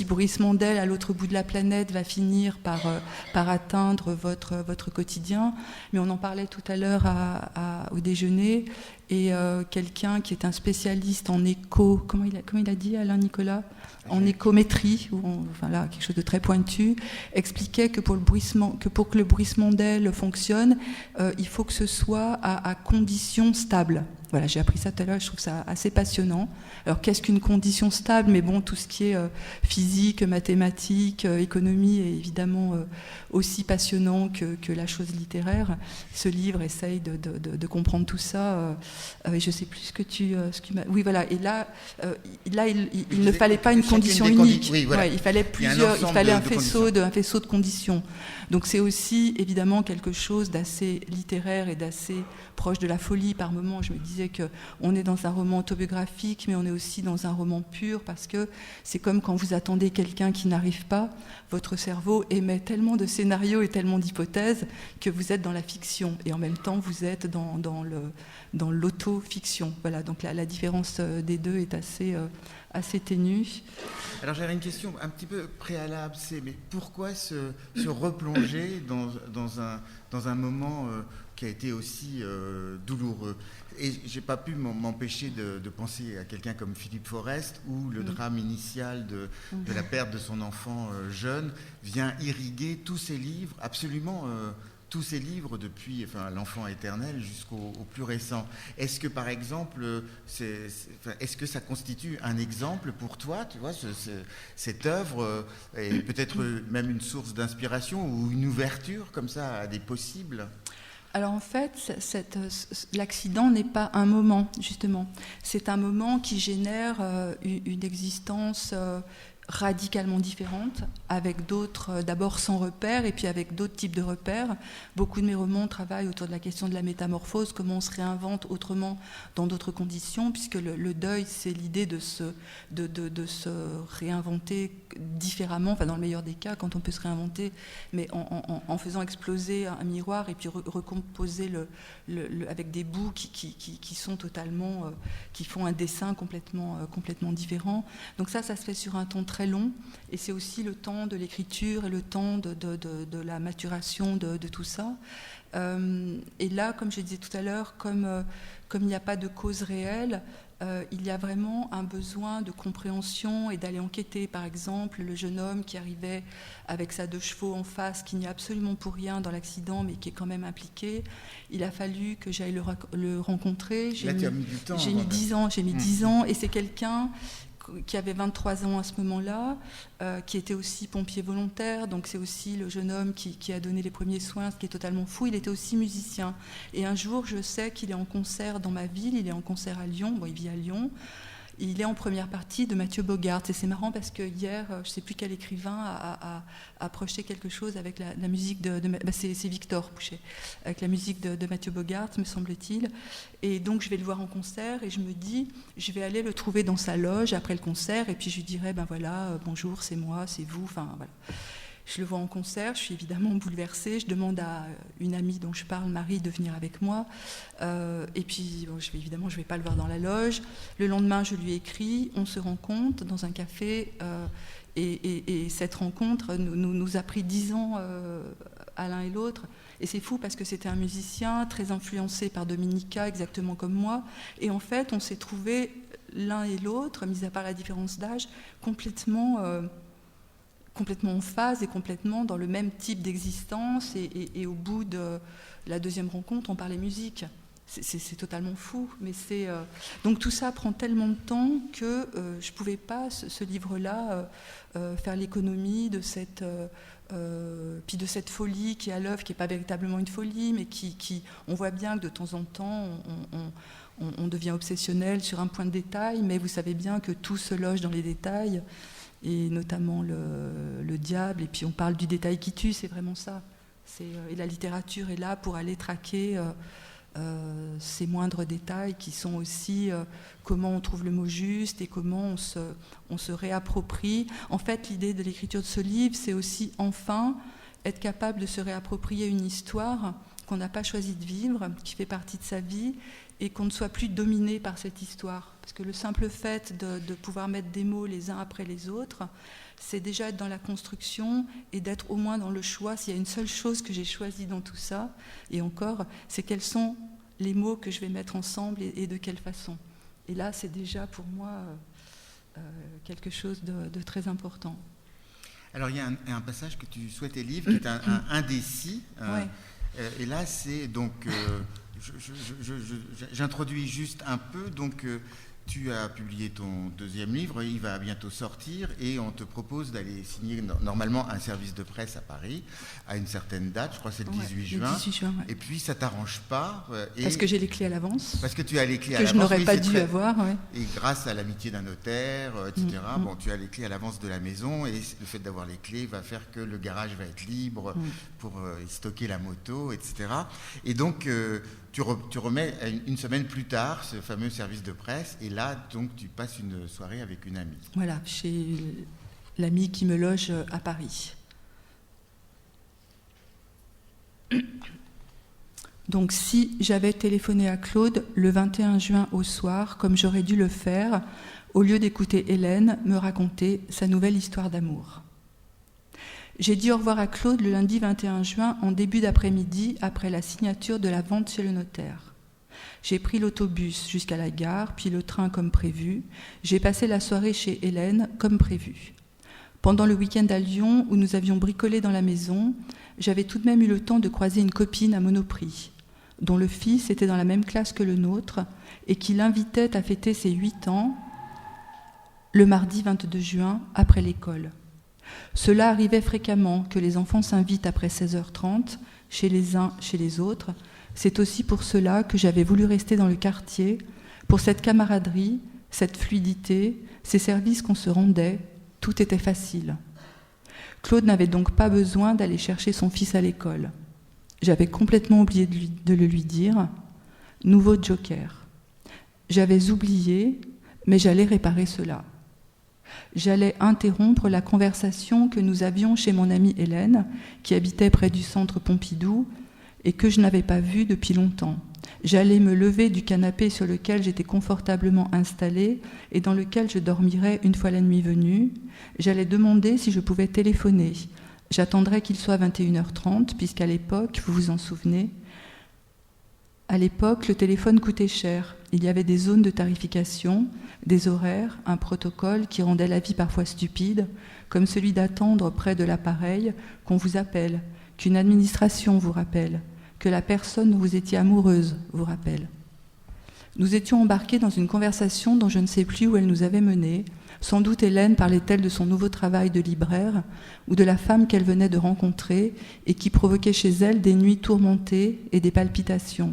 bruissement d'aile à l'autre bout de la planète va finir par atteindre votre quotidien. Mais on en parlait tout à l'heure au déjeuner, et quelqu'un qui est un spécialiste en écho, comment il a dit, Alain Nicolas, en écométrie, ou quelque chose de très pointu, expliquait que pour que le bruissement d'aile fonctionne, il faut que ce soit à conditions stables. Voilà, j'ai appris ça tout à l'heure, je trouve ça assez passionnant. Alors, qu'est-ce qu'une condition stable ? Mais bon, tout ce qui est physique, mathématiques, économie est évidemment aussi passionnant que la chose littéraire. Ce livre essaye de comprendre tout ça. Je ne sais plus ce que tu m'as... Oui, voilà. Et là, il ne fallait pas une condition unique. Oui, voilà. Ouais, il fallait plusieurs. Il fallait un faisceau de conditions. Donc, c'est aussi évidemment quelque chose d'assez littéraire et d'assez proche de la folie. Par moments, je me disais qu'on est dans un roman autobiographique, mais on est aussi dans un roman pur, parce que c'est comme quand vous attendez quelqu'un qui n'arrive pas, votre cerveau émet tellement de scénarios et tellement d'hypothèses que vous êtes dans la fiction, et en même temps vous êtes dans l'auto-fiction. Voilà, donc la différence des deux est assez ténue. Alors j'avais une question un petit peu préalable, mais pourquoi se replonger dans un moment qui a été aussi douloureux? Et j'ai pas pu m'empêcher de penser à quelqu'un comme Philippe Forest, où le drame initial de la perte de son enfant jeune vient irriguer tous ses livres, absolument tous ses livres, depuis l'enfant éternel jusqu'au plus récent. Est-ce que, par exemple, est-ce que ça constitue un exemple pour toi, tu vois, cette œuvre, et peut-être même une source d'inspiration ou une ouverture comme ça à des possibles? Alors en fait, l'accident n'est pas un moment, justement. C'est un moment qui génère une existence radicalement différente, avec d'autres, d'abord sans repères, et puis avec d'autres types de repères. Beaucoup de mes romans travaillent autour de la question de la métamorphose, comment on se réinvente autrement dans d'autres conditions, puisque le deuil, c'est l'idée de se réinventer différemment, dans le meilleur des cas, quand on peut se réinventer, mais en faisant exploser un miroir et puis recomposer avec des bouts qui sont totalement, qui font un dessin complètement différent. Donc ça se fait sur un temps très long, et c'est aussi le temps de l'écriture et le temps de la maturation de tout ça. Et là, comme je disais tout à l'heure, comme il n'y a pas de cause réelle, il y a vraiment un besoin de compréhension et d'aller enquêter. Par exemple, le jeune homme qui arrivait avec sa 2 chevaux en face, qui n'y a absolument pour rien dans l'accident, mais qui est quand même impliqué, il a fallu que j'aille le rencontrer. J'ai mis 10 ans, et c'est quelqu'un qui avait 23 ans à ce moment-là, qui était aussi pompier volontaire, donc c'est aussi le jeune homme qui a donné les premiers soins, ce qui est totalement fou. Il était aussi musicien. Et un jour, je sais qu'il est en concert dans ma ville, il est en concert à Lyon, il vit à Lyon, il est en première partie de Mathieu Bogart. Et c'est marrant parce que hier, je ne sais plus quel écrivain a projeté quelque chose avec la musique c'est Victor Boucher, avec la musique de Mathieu Bogart, me semble-t-il. Et donc je vais le voir en concert et je me dis, je vais aller le trouver dans sa loge après le concert, et puis je lui dirai, bonjour, c'est moi, c'est vous, voilà. Je le vois en concert, je suis évidemment bouleversée, je demande à une amie dont je parle, Marie, de venir avec moi. Et puis, je ne vais pas le voir dans la loge. Le lendemain, je lui écris, on se rencontre dans un café, et cette rencontre nous a pris 10 ans à l'un et l'autre. Et c'est fou parce que c'était un musicien très influencé par Dominica, exactement comme moi. Et en fait, on s'est trouvés l'un et l'autre, mis à part la différence d'âge, complètement en phase et complètement dans le même type d'existence, et au bout de la 2e rencontre, on parlait musique. C'est totalement fou, mais donc tout ça prend tellement de temps que je ne pouvais pas, ce livre-là, faire l'économie de cette folie qui est à l'œuvre, qui n'est pas véritablement une folie, mais on voit bien que de temps en temps, on devient obsessionnel sur un point de détail, mais vous savez bien que tout se loge dans les détails. et notamment le diable, et puis on parle du détail qui tue, c'est vraiment ça. Et la littérature est là pour aller traquer ces moindres détails qui sont aussi comment on trouve le mot juste et comment on se réapproprie. En fait, l'idée de l'écriture de ce livre, c'est aussi enfin être capable de se réapproprier une histoire qu'on n'a pas choisi de vivre, qui fait partie de sa vie, et qu'on ne soit plus dominé par cette histoire. Parce que le simple fait de pouvoir mettre des mots les uns après les autres, c'est déjà être dans la construction et d'être au moins dans le choix. S'il y a une seule chose que j'ai choisie dans tout ça, et encore, c'est quels sont les mots que je vais mettre ensemble et de quelle façon. Et là, c'est déjà pour moi quelque chose de très important. Alors, il y a un passage que tu souhaitais lire, qui est un indécis. Ouais. Et là, c'est donc... j'introduis juste un peu. Donc, tu as publié ton deuxième livre, il va bientôt sortir, et on te propose d'aller signer normalement un service de presse à Paris, à une certaine date, je crois que c'est le 18 juin. Le 18 juin, ouais. Et puis, ça ne t'arrange pas. Parce que j'ai les clés à l'avance. Parce que tu as les clés à l'avance. Que je n'aurais pas dû avoir, ouais. Et grâce à l'amitié d'un notaire, etc., bon, tu as les clés à l'avance de la maison, et le fait d'avoir les clés va faire que le garage va être libre pour stocker la moto, etc. Et donc, tu remets une semaine plus tard ce fameux service de presse, et là, donc, tu passes une soirée avec une amie. Voilà, chez l'amie qui me loge à Paris. Donc, si j'avais téléphoné à Claude le 21 juin au soir, comme j'aurais dû le faire, au lieu d'écouter Hélène me raconter sa nouvelle histoire d'amour. J'ai dit au revoir à Claude le lundi 21 juin en début d'après-midi après la signature de la vente chez le notaire. J'ai pris l'autobus jusqu'à la gare, puis le train comme prévu. J'ai passé la soirée chez Hélène comme prévu. Pendant le week-end à Lyon, où nous avions bricolé dans la maison, j'avais tout de même eu le temps de croiser une copine à Monoprix, dont le fils était dans la même classe que le nôtre et qui l'invitait à fêter ses 8 ans le mardi 22 juin après l'école. Cela arrivait fréquemment que les enfants s'invitent après 16h30, chez les uns, chez les autres. C'est aussi pour cela que j'avais voulu rester dans le quartier, pour cette camaraderie, cette fluidité, ces services qu'on se rendait, tout était facile. Claude n'avait donc pas besoin d'aller chercher son fils à l'école. J'avais complètement oublié de le lui dire. Nouveau joker. J'avais oublié, mais j'allais réparer cela. J'allais interrompre la conversation que nous avions chez mon amie Hélène, qui habitait près du centre Pompidou et que je n'avais pas vue depuis longtemps. J'allais me lever du canapé sur lequel j'étais confortablement installée et dans lequel je dormirais une fois la nuit venue. J'allais demander si je pouvais téléphoner. J'attendrais qu'il soit 21h30, puisqu'à l'époque, vous vous en souvenez, à l'époque, le téléphone coûtait cher. Il y avait des zones de tarification, des horaires, un protocole qui rendait la vie parfois stupide, comme celui d'attendre près de l'appareil qu'on vous appelle, qu'une administration vous rappelle, que la personne dont vous étiez amoureuse vous rappelle. Nous étions embarqués dans une conversation dont je ne sais plus où elle nous avait menés. Sans doute Hélène parlait-elle de son nouveau travail de libraire ou de la femme qu'elle venait de rencontrer et qui provoquait chez elle des nuits tourmentées et des palpitations.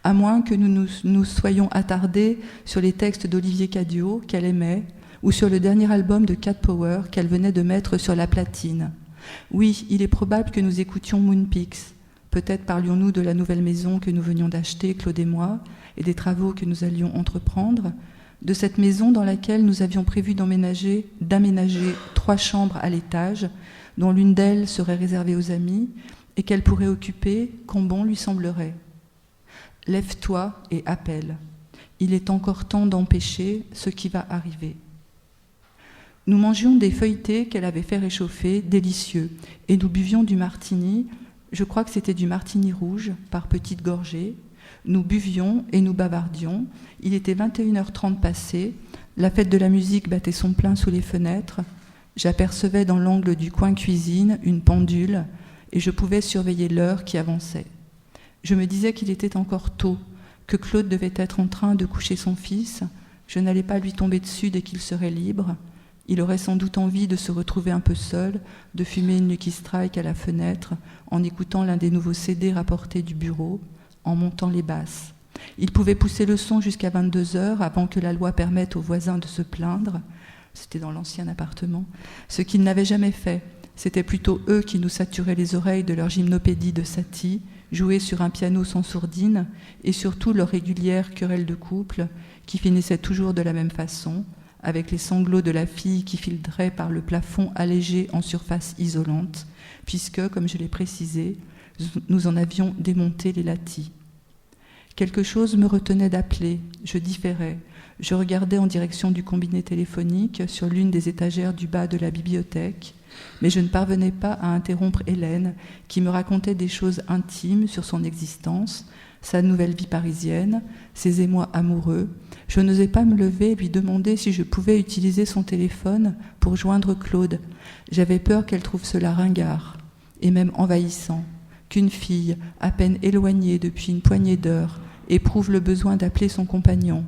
À moins que nous soyons attardés sur les textes d'Olivier Cadiot qu'elle aimait ou sur le dernier album de Cat Power qu'elle venait de mettre sur la platine. Oui, il est probable que nous écoutions Moonpix. Peut-être parlions-nous de la nouvelle maison que nous venions d'acheter, Claude et moi, et des travaux que nous allions entreprendre, de cette maison dans laquelle nous avions prévu d'aménager 3 chambres à l'étage, dont l'une d'elles serait réservée aux amis, et qu'elle pourrait occuper quand bon lui semblerait. Lève-toi et appelle. Il est encore temps d'empêcher ce qui va arriver. Nous mangions des feuilletés qu'elle avait fait réchauffer, délicieux, et nous buvions du martini, je crois que c'était du martini rouge, par petites gorgées. Nous buvions et nous bavardions. Il était 21h30 passé, la fête de la musique battait son plein sous les fenêtres. J'apercevais dans l'angle du coin cuisine une pendule, et je pouvais surveiller l'heure qui avançait. Je me disais qu'il était encore tôt, que Claude devait être en train de coucher son fils. Je n'allais pas lui tomber dessus dès qu'il serait libre. Il aurait sans doute envie de se retrouver un peu seul, de fumer une Lucky Strike à la fenêtre, en écoutant l'un des nouveaux CD rapportés du bureau, en montant les basses. Il pouvait pousser le son jusqu'à 22h avant que la loi permette aux voisins de se plaindre. c'était dans l'ancien appartement, ce qu'ils n'avaient jamais fait. C'était plutôt eux qui nous saturaient les oreilles de leur gymnopédie de Satie, jouée sur un piano sans sourdine, et surtout leur régulière querelle de couple, qui finissait toujours de la même façon, avec les sanglots de la fille qui filtraient par le plafond allégé en surface isolante, puisque, comme je l'ai précisé, nous en avions démonté les lattis. Quelque chose me retenait d'appeler, je différais. Je regardais en direction du combiné téléphonique sur l'une des étagères du bas de la bibliothèque, mais je ne parvenais pas à interrompre Hélène, qui me racontait des choses intimes sur son existence, sa nouvelle vie parisienne, ses émois amoureux. Je n'osais pas me lever et lui demander si je pouvais utiliser son téléphone pour joindre Claude. J'avais peur qu'elle trouve cela ringard et même envahissant, qu'une fille, à peine éloignée depuis une poignée d'heures, éprouve le besoin d'appeler son compagnon.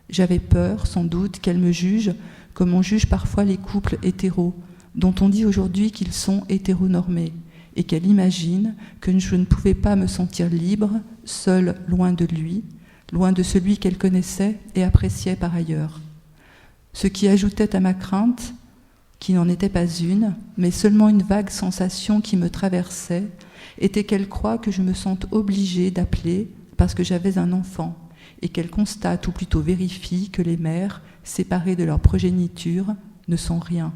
J'avais peur, sans doute, qu'elle me juge comme on juge parfois les couples hétéros, dont on dit aujourd'hui qu'ils sont hétéronormés, et qu'elle imagine que je ne pouvais pas me sentir libre, seule, loin de lui, loin de celui qu'elle connaissait et appréciait par ailleurs. Ce qui ajoutait à ma crainte, qui n'en était pas une, mais seulement une vague sensation qui me traversait, était qu'elle croit que je me sente obligée d'appeler parce que j'avais un enfant, et qu'elle constate, ou plutôt vérifie, que les mères, séparées de leur progéniture, ne sont rien.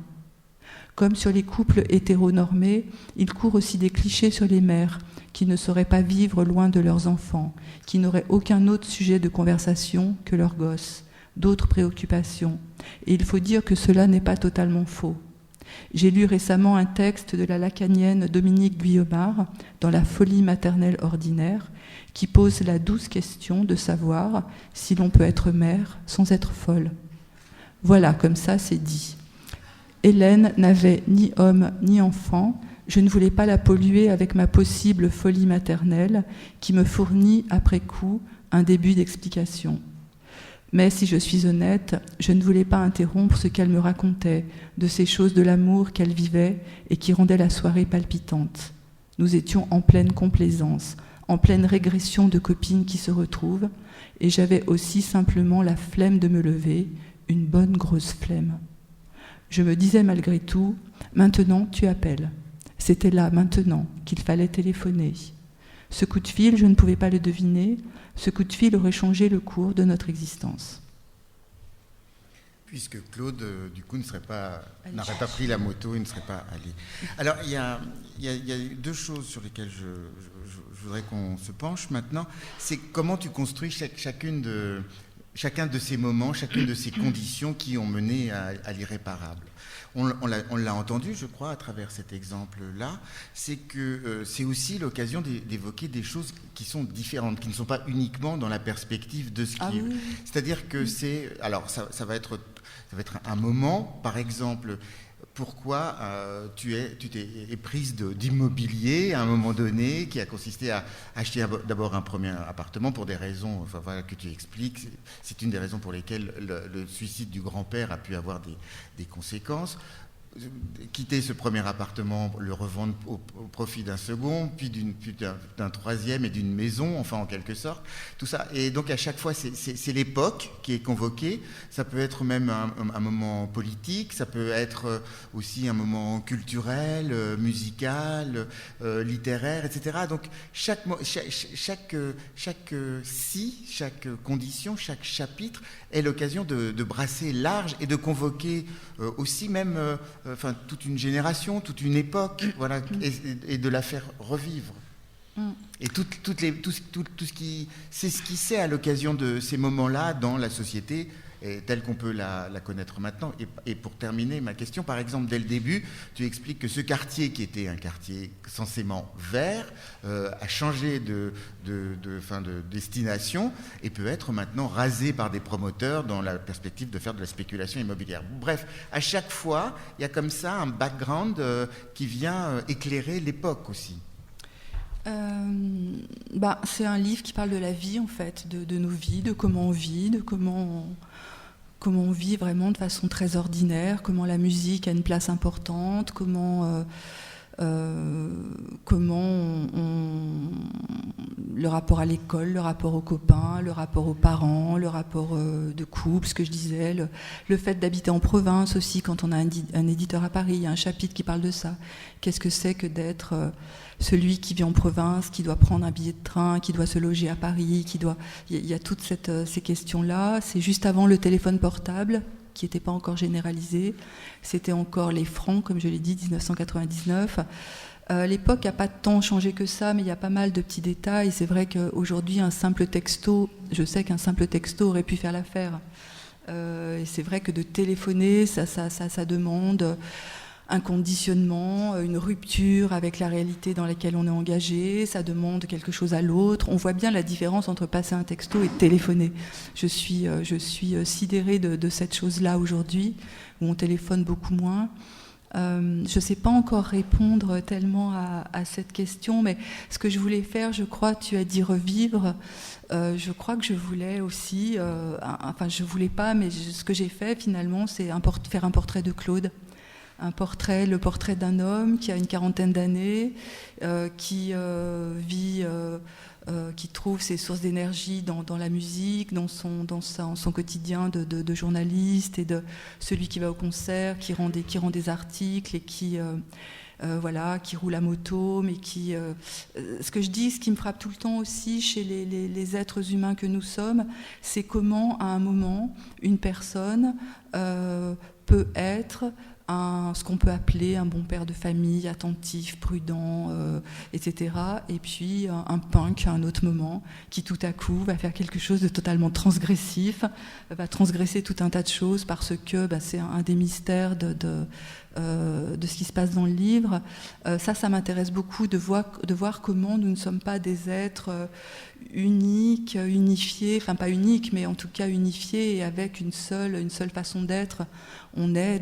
Comme sur les couples hétéronormés, il court aussi des clichés sur les mères qui ne sauraient pas vivre loin de leurs enfants, qui n'auraient aucun autre sujet de conversation que leurs gosses, d'autres préoccupations. Et il faut dire que cela n'est pas totalement faux. J'ai lu récemment un texte de la lacanienne Dominique Guillaumard dans La folie maternelle ordinaire, qui pose la douce question de savoir si l'on peut être mère sans être folle. Voilà, comme ça c'est dit. Hélène n'avait ni homme ni enfant, je ne voulais pas la polluer avec ma possible folie maternelle qui me fournit après coup un début d'explication. Mais si je suis honnête, je ne voulais pas interrompre ce qu'elle me racontait de ces choses de l'amour qu'elle vivait et qui rendaient la soirée palpitante. Nous étions en pleine complaisance, en pleine régression de copines qui se retrouvent, et j'avais aussi simplement la flemme de me lever, une bonne grosse flemme. Je me disais malgré tout, maintenant tu appelles. C'était là, maintenant, qu'il fallait téléphoner. Ce coup de fil, je ne pouvais pas le deviner, ce coup de fil aurait changé le cours de notre existence. Puisque Claude, du coup, n'aurait pas pris la moto, il ne serait pas allé. Alors, il y a deux choses sur lesquelles je voudrais qu'on se penche maintenant. C'est comment tu construis chacun de ces moments, chacune de ces conditions qui ont mené à l'irréparable. On l'a entendu, je crois, à travers cet exemple-là, c'est que c'est aussi l'occasion d'évoquer des choses qui sont différentes, qui ne sont pas uniquement dans la perspective de ce qui... Oui. C'est-à-dire que c'est... Alors, ça va être un moment, par exemple... Pourquoi tu t'es prise d'immobilier à un moment donné qui a consisté à acheter d'abord un premier appartement pour des raisons que tu expliques. C'est une des raisons pour lesquelles le suicide du grand-père a pu avoir des conséquences. Quitter ce premier appartement, le revendre au profit d'un second, puis d'un troisième et d'une maison, enfin en quelque sorte, tout ça. Et donc à chaque fois, c'est l'époque qui est convoquée. Ça peut être même un moment politique, ça peut être aussi un moment culturel, musical, littéraire, etc. Donc chaque condition, chaque chapitre est l'occasion de brasser large et de convoquer aussi même toute une génération, toute une époque, voilà, et de la faire revivre. Et tout ce qui s'esquissait à l'occasion de ces moments-là dans la société telle qu'on peut la connaître maintenant. Et pour terminer ma question, par exemple, dès le début, tu expliques que ce quartier, qui était un quartier censément vert, a changé de destination et peut être maintenant rasé par des promoteurs dans la perspective de faire de la spéculation immobilière. Bref, à chaque fois, il y a comme ça un background qui vient éclairer l'époque aussi. C'est un livre qui parle de la vie, en fait, de nos vies, de comment on vit, de comment on vit vraiment de façon très ordinaire, comment la musique a une place importante, comment comment le rapport à l'école, le rapport aux copains, le rapport aux parents, le rapport de couple, ce que je disais, le fait d'habiter en province aussi, quand on a un éditeur à Paris, il y a un chapitre qui parle de ça. Qu'est-ce que c'est que d'être celui qui vit en province, qui doit prendre un billet de train, qui doit se loger à Paris, il y a toutes ces questions-là. C'est juste avant le téléphone portable, qui n'était pas encore généralisé. C'était encore les francs, comme je l'ai dit, 1999. L'époque n'a pas tant changé que ça, mais il y a pas mal de petits détails. C'est vrai qu'aujourd'hui, un simple texto, je sais qu'un simple texto aurait pu faire l'affaire. Et c'est vrai que de téléphoner, ça demande un conditionnement, une rupture avec la réalité dans laquelle on est engagé, ça demande quelque chose à l'autre. On voit bien la différence entre passer un texto et téléphoner. Je suis sidérée de cette chose-là aujourd'hui, où on téléphone beaucoup moins. Je ne sais pas encore répondre tellement à cette question, mais ce que je voulais faire, je crois, tu as dit revivre, je crois que je voulais aussi, enfin je ne voulais pas, mais ce que j'ai fait finalement, c'est faire un portrait de Claude. Le portrait d'un homme qui a une quarantaine d'années, qui vit, qui trouve ses sources d'énergie dans la musique, dans son quotidien de journaliste et de celui qui va au concert, qui rend des articles et qui roule à moto, mais qui... ce que je dis, ce qui me frappe tout le temps aussi chez les êtres humains que nous sommes, c'est comment, à un moment, une personne peut être ce qu'on peut appeler un bon père de famille, attentif, prudent, etc. Et puis un punk à un autre moment qui tout à coup va faire quelque chose de totalement transgressif, va transgresser tout un tas de choses parce que c'est un des mystères de ce qui se passe dans le livre. Ça m'intéresse beaucoup de voir comment nous ne sommes pas des êtres uniques, unifiés, enfin pas uniques, mais en tout cas unifiés et avec une seule façon d'être. On est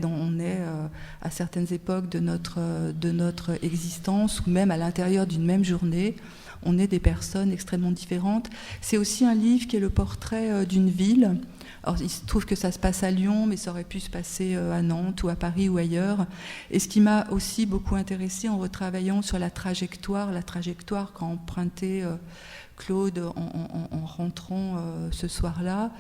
à certaines époques de notre existence, ou même à l'intérieur d'une même journée, on est des personnes extrêmement différentes. C'est aussi un livre qui est le portrait d'une ville. Alors, il se trouve que ça se passe à Lyon, mais ça aurait pu se passer à Nantes ou à Paris ou ailleurs. Et ce qui m'a aussi beaucoup intéressée en retravaillant sur la trajectoire qu'a emprunté Claude en rentrant ce soir-là.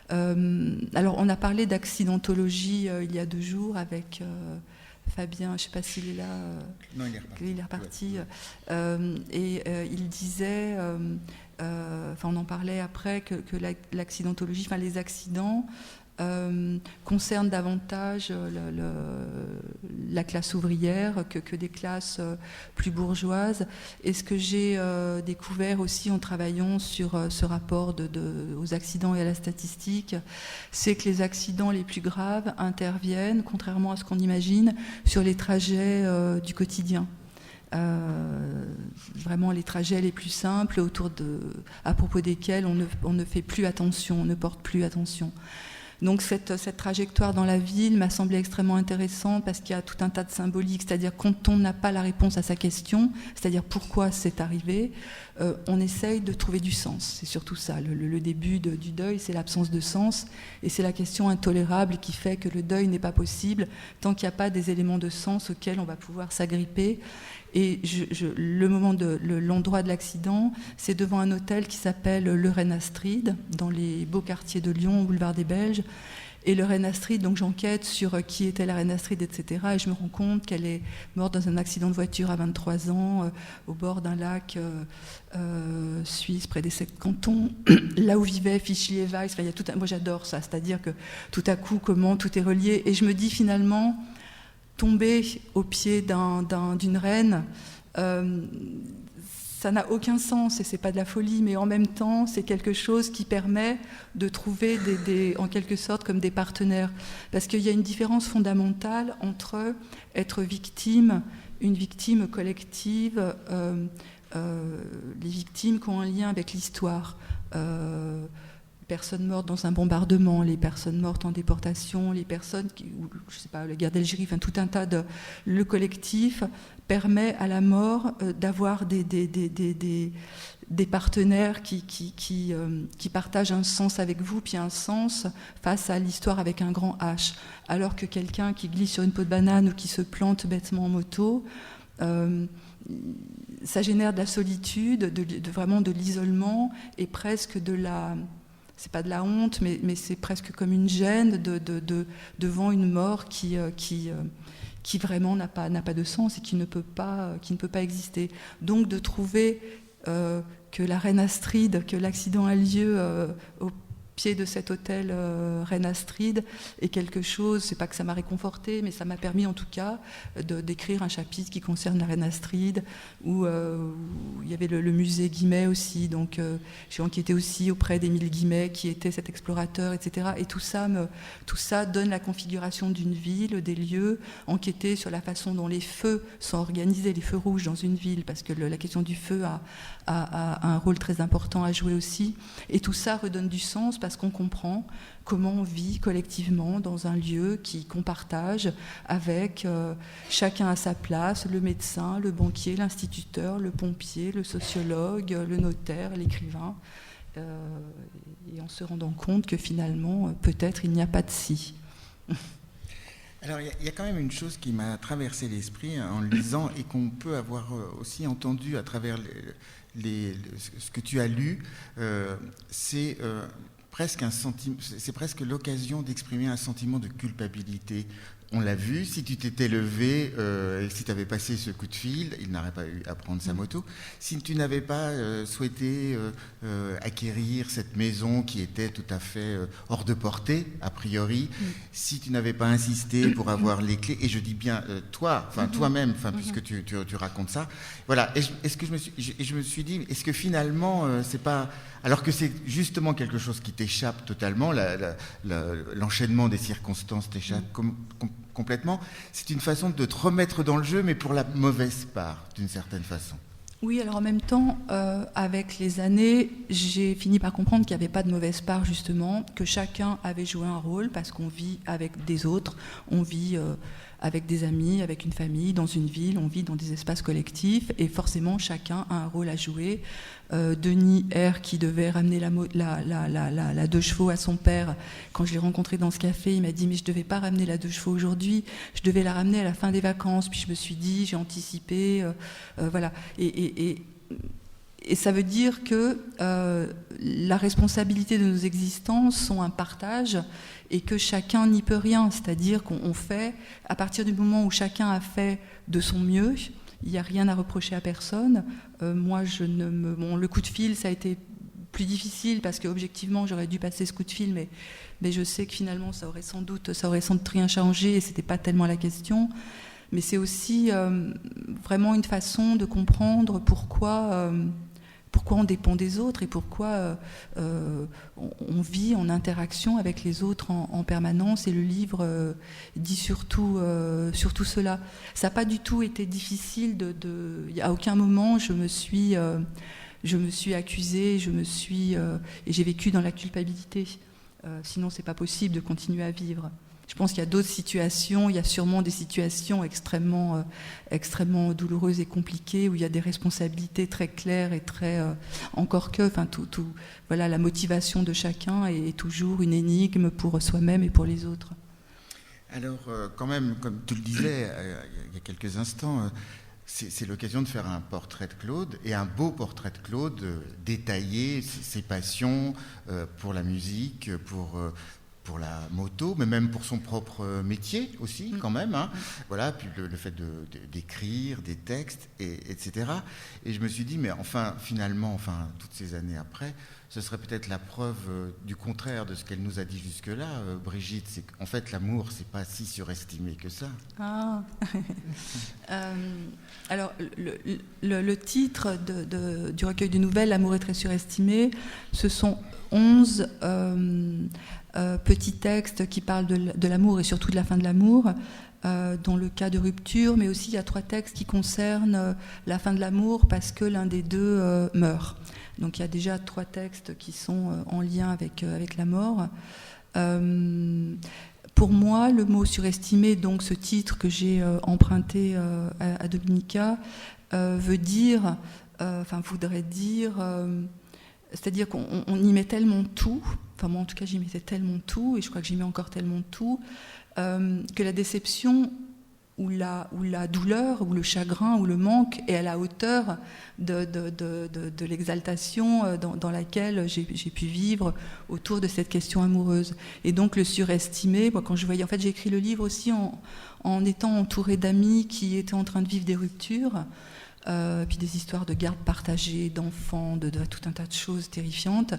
Alors, on a parlé d'accidentologie il y a 2 jours avec Fabien, je ne sais pas s'il est là. Non, il est reparti. Il disait, on en parlait après, que l'accidentologie, les accidents concernent davantage la classe ouvrière que des classes plus bourgeoises. Et ce que j'ai découvert aussi en travaillant sur ce rapport aux accidents et à la statistique, c'est que les accidents les plus graves interviennent, contrairement à ce qu'on imagine, sur les trajets du quotidien. Vraiment les trajets les plus simples à propos desquels on ne fait plus attention, on ne porte plus attention. Donc cette trajectoire dans la ville m'a semblé extrêmement intéressante parce qu'il y a tout un tas de symboliques, c'est-à-dire quand on n'a pas la réponse à sa question, c'est-à-dire pourquoi c'est arrivé, on essaye de trouver du sens. C'est surtout ça, le début du deuil, c'est l'absence de sens et c'est la question intolérable qui fait que le deuil n'est pas possible tant qu'il n'y a pas des éléments de sens auxquels on va pouvoir s'agripper. Et l'endroit de l'accident, c'est devant un hôtel qui s'appelle le Reine Astrid, dans les beaux quartiers de Lyon, au boulevard des Belges. Et le Reine Astrid, donc j'enquête sur qui était la Reine Astrid, etc. Et je me rends compte qu'elle est morte dans un accident de voiture à 23 ans, au bord d'un lac suisse, près des 7 cantons, là où vivait Fischli-Weiss. Enfin, moi j'adore ça, c'est-à-dire que tout à coup, comment tout est relié. Et je me dis finalement... tomber au pied d'une reine, ça n'a aucun sens et c'est pas de la folie, mais en même temps, c'est quelque chose qui permet de trouver en quelque sorte comme des partenaires. Parce qu'il y a une différence fondamentale entre être victime, une victime collective, les victimes qui ont un lien avec l'histoire. Personnes mortes dans un bombardement, les personnes mortes en déportation, les personnes la guerre d'Algérie, tout un tas le collectif permet à la mort d'avoir des partenaires qui partagent un sens avec vous, puis un sens face à l'histoire avec un grand H. Alors que quelqu'un qui glisse sur une peau de banane ou qui se plante bêtement en moto, ça génère de la solitude, vraiment de l'isolement et presque de la... C'est pas de la honte, mais c'est presque comme une gêne devant une mort qui vraiment n'a pas de sens et qui ne peut pas exister. Donc de trouver que la reine Astrid, que l'accident a lieu au pied de cet hôtel Reine Astrid est quelque chose, c'est pas que ça m'a réconforté, mais ça m'a permis en tout cas d'écrire un chapitre qui concerne la Reine Astrid, où il y avait le musée Guimet aussi, donc j'ai enquêté aussi auprès d'Émile Guimet qui était cet explorateur, etc. Et tout ça donne la configuration d'une ville, des lieux, enquêter sur la façon dont les feux sont organisés, les feux rouges dans une ville, parce que la question du feu a un rôle très important à jouer aussi, et tout ça redonne du sens parce qu'on comprend comment on vit collectivement dans un lieu qu'on partage avec chacun à sa place, le médecin, le banquier, l'instituteur, le pompier, le sociologue, le notaire, l'écrivain, et en se rendant compte que finalement, peut-être il n'y a pas de si. Alors, il y a quand même une chose qui m'a traversé l'esprit en le lisant et qu'on peut avoir aussi entendu à travers ce que tu as lu, c'est presque l'occasion d'exprimer un sentiment de culpabilité. On l'a vu, si tu t'étais levé, si tu avais passé ce coup de fil, il n'aurait pas eu à prendre sa moto. Si tu n'avais pas souhaité acquérir cette maison qui était tout à fait hors de portée, a priori, si tu n'avais pas insisté pour avoir les clés, et je dis bien toi-même, puisque tu racontes ça, voilà. Est-ce que je me suis dit, est-ce que finalement, c'est pas... Alors que c'est justement quelque chose qui t'échappe totalement, l'enchaînement des circonstances t'échappe complètement. C'est une façon de te remettre dans le jeu, mais pour la mauvaise part, d'une certaine façon. Oui, alors en même temps, avec les années, j'ai fini par comprendre qu'il n'y avait pas de mauvaise part, justement, que chacun avait joué un rôle, parce qu'on vit avec des autres, on vit avec des amis, avec une famille, dans une ville, on vit dans des espaces collectifs, et forcément, chacun a un rôle à jouer. Denis R, qui devait ramener la 2 chevaux à son père, quand je l'ai rencontré dans ce café, il m'a dit « mais je ne devais pas ramener la 2 chevaux aujourd'hui, je devais la ramener à la fin des vacances ». Puis je me suis dit, j'ai anticipé, voilà. Et ça veut dire que la responsabilité de nos existences sont un partage et que chacun n'y peut rien, c'est-à-dire qu'on fait, à partir du moment où chacun a fait de son mieux, il n'y a rien à reprocher à personne. Moi, le coup de fil, ça a été plus difficile parce qu'objectivement, j'aurais dû passer ce coup de fil, mais je sais que finalement, ça aurait sans doute rien changé et ce n'était pas tellement la question. Mais c'est aussi vraiment une façon de comprendre pourquoi on dépend des autres et pourquoi on vit en interaction avec les autres en permanence. Et le livre dit surtout cela. Ça n'a pas du tout été difficile. À aucun moment je me suis accusée, et j'ai vécu dans la culpabilité. Sinon, c'est pas possible de continuer à vivre. Je pense qu'il y a d'autres situations, il y a sûrement des situations extrêmement douloureuses et compliquées où il y a des responsabilités très claires et très voilà, la motivation de chacun est toujours une énigme pour soi-même et pour les autres. Alors, quand même, comme tu le disais il y a quelques instants, c'est l'occasion de faire un portrait de Claude, et un beau portrait de Claude, détailler ses passions pour la musique, pour la moto, mais même pour son propre métier aussi, quand même. Hein. Voilà, puis le fait d'écrire des textes, etc. Et je me suis dit, mais finalement, toutes ces années après, ce serait peut-être la preuve du contraire de ce qu'elle nous a dit jusque-là, Brigitte. C'est qu'en fait, l'amour, c'est pas si surestimé que ça. Ah. Alors, le titre du recueil de nouvelles, L'amour est très surestimé, ce sont 11 petits textes qui parlent de l'amour et surtout de la fin de l'amour, dans le cas de rupture, mais aussi il y a 3 textes qui concernent la fin de l'amour parce que l'un des deux meurt. Donc il y a déjà 3 textes qui sont en lien avec la mort. Pour moi, le mot surestimé, donc ce titre que j'ai emprunté à Dominica, voudrait dire, c'est-à-dire qu'on y met tellement tout, enfin moi en tout cas j'y mettais tellement tout, et je crois que j'y mets encore tellement tout, que la déception où la douleur, ou le chagrin, ou le manque est à la hauteur de l'exaltation dans laquelle j'ai pu vivre autour de cette question amoureuse. Et donc le surestimer, moi quand je voyais, en fait j'ai écrit le livre aussi en étant entourée d'amis qui étaient en train de vivre des ruptures, puis des histoires de garde partagée, d'enfants, de tout un tas de choses terrifiantes.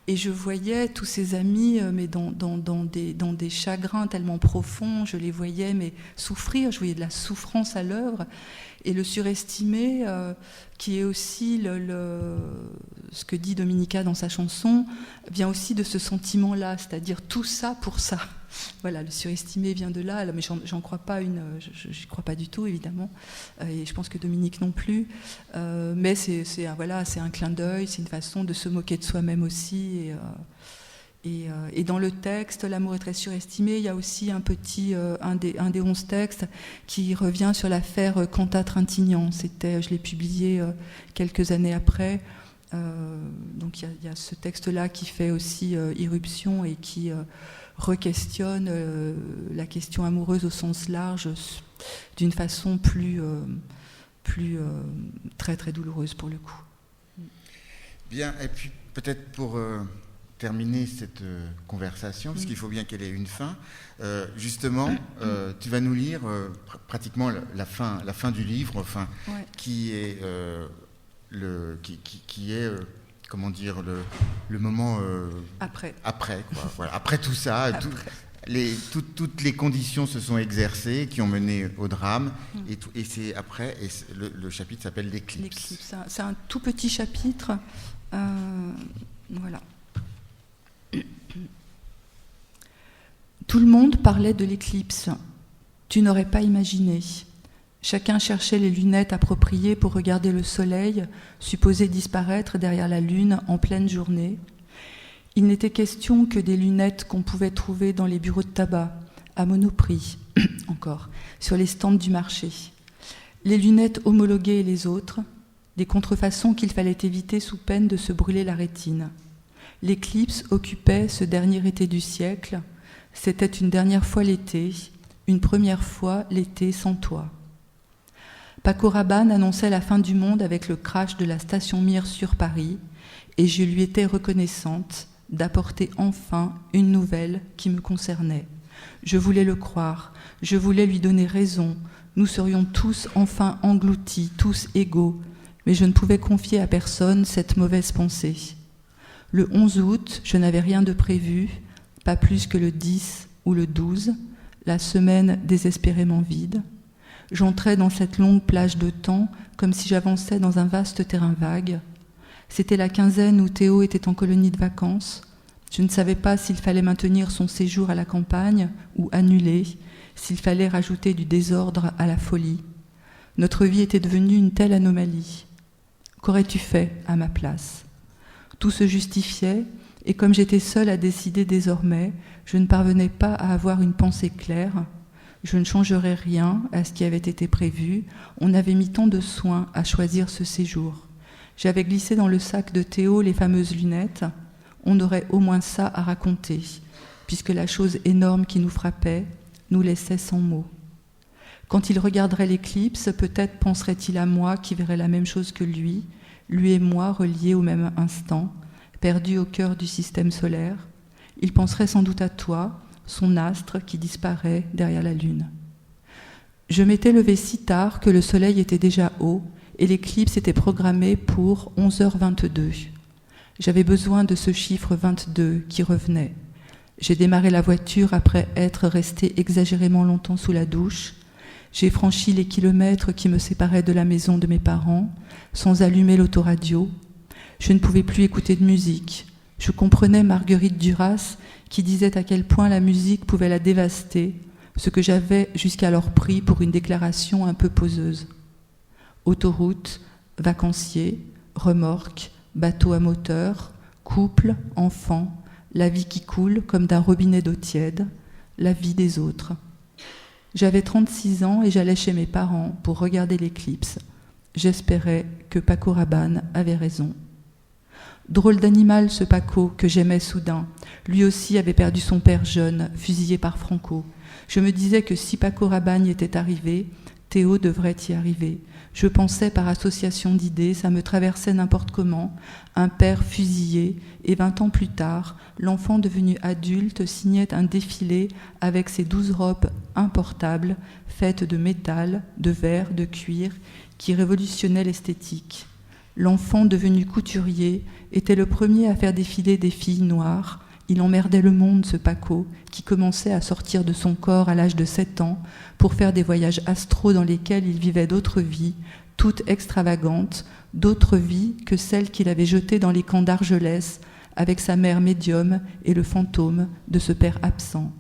Et je voyais tous ces amis, mais dans des chagrins tellement profonds, je les voyais mais souffrir, je voyais de la souffrance à l'œuvre. Et le surestimer, qui est aussi ce que dit Dominica dans sa chanson, vient aussi de ce sentiment-là, c'est-à-dire tout ça pour ça. Voilà, le surestimer vient de là, mais j'en crois pas j'y crois pas du tout évidemment, et je pense que Dominique non plus. Mais c'est un clin d'œil, c'est une façon de se moquer de soi-même aussi. Et dans le texte, l'amour est très surestimé. Il y a aussi un des 11 textes qui revient sur l'affaire Cantat-Trintignant. Je l'ai publié quelques années après. Donc il y a ce texte-là qui fait aussi irruption et qui re-questionne la question amoureuse au sens large d'une façon plus très très douloureuse pour le coup. Bien, et puis peut-être pour terminer cette conversation, parce qu'il faut bien qu'elle ait une fin, justement, tu vas nous lire pratiquement la fin du livre, enfin, ouais. qui est comment dire, le moment après quoi. Voilà. Après tout ça, après. Toutes les conditions se sont exercées qui ont mené au drame, et c'est après, et le chapitre s'appelle l'Éclipse. C'est un tout petit chapitre, voilà. Tout le monde parlait de l'éclipse. Tu n'aurais pas imaginé. Chacun cherchait les lunettes appropriées pour regarder le soleil, supposé disparaître derrière la lune en pleine journée. Il n'était question que des lunettes qu'on pouvait trouver dans les bureaux de tabac, à Monoprix, encore, sur les stands du marché. Les lunettes homologuées et les autres, des contrefaçons qu'il fallait éviter sous peine de se brûler la rétine. L'éclipse occupait ce dernier été du siècle. C'était une dernière fois l'été, une première fois l'été sans toi. Paco Rabanne annonçait la fin du monde avec le crash de la station Mir sur Paris, et je lui étais reconnaissante d'apporter enfin une nouvelle qui me concernait. Je voulais le croire, je voulais lui donner raison, nous serions tous enfin engloutis, tous égaux, mais je ne pouvais confier à personne cette mauvaise pensée. Le 11 août, je n'avais rien de prévu, pas plus que le 10 ou le 12, la semaine désespérément vide. J'entrais dans cette longue plage de temps comme si j'avançais dans un vaste terrain vague. C'était la quinzaine où Théo était en colonie de vacances. Je ne savais pas s'il fallait maintenir son séjour à la campagne ou annuler, s'il fallait rajouter du désordre à la folie. Notre vie était devenue une telle anomalie. Qu'aurais-tu fait à ma place ? Tout se justifiait, et comme j'étais seule à décider désormais, je ne parvenais pas à avoir une pensée claire. Je ne changerais rien à ce qui avait été prévu. On avait mis tant de soin à choisir ce séjour. J'avais glissé dans le sac de Théo les fameuses lunettes. On aurait au moins ça à raconter, puisque la chose énorme qui nous frappait nous laissait sans mots. Quand il regarderait l'éclipse, peut-être penserait-il à moi qui verrais la même chose que lui et moi reliés au même instant, perdus au cœur du système solaire. Il penserait sans doute à toi, son astre qui disparaît derrière la lune. Je m'étais levée si tard que le soleil était déjà haut et l'éclipse était programmée pour 11h22. J'avais besoin de ce chiffre 22 qui revenait. J'ai démarré la voiture après être restée exagérément longtemps sous la douche. J'ai franchi les kilomètres qui me séparaient de la maison de mes parents, sans allumer l'autoradio. Je ne pouvais plus écouter de musique. Je comprenais Marguerite Duras qui disait à quel point la musique pouvait la dévaster, ce que j'avais jusqu'alors pris pour une déclaration un peu poseuse. Autoroute, vacanciers, remorques, bateaux à moteur, couple, enfants, la vie qui coule comme d'un robinet d'eau tiède, la vie des autres. J'avais 36 ans et j'allais chez mes parents pour regarder l'éclipse. J'espérais que Paco Rabanne avait raison. Drôle d'animal ce Paco que j'aimais soudain. Lui aussi avait perdu son père jeune, fusillé par Franco. Je me disais que si Paco Rabanne était arrivé, Théo devrait y arriver. Je pensais par association d'idées, ça me traversait n'importe comment, un père fusillé, et 20 ans plus tard, l'enfant devenu adulte signait un défilé avec ses 12 robes importables, faites de métal, de verre, de cuir, qui révolutionnaient l'esthétique. L'enfant devenu couturier était le premier à faire défiler des filles noires. Il emmerdait le monde, ce Paco, qui commençait à sortir de son corps à l'âge de 7 ans pour faire des voyages astraux dans lesquels il vivait d'autres vies, toutes extravagantes, d'autres vies que celles qu'il avait jetées dans les camps d'Argelès avec sa mère médium et le fantôme de ce père absent.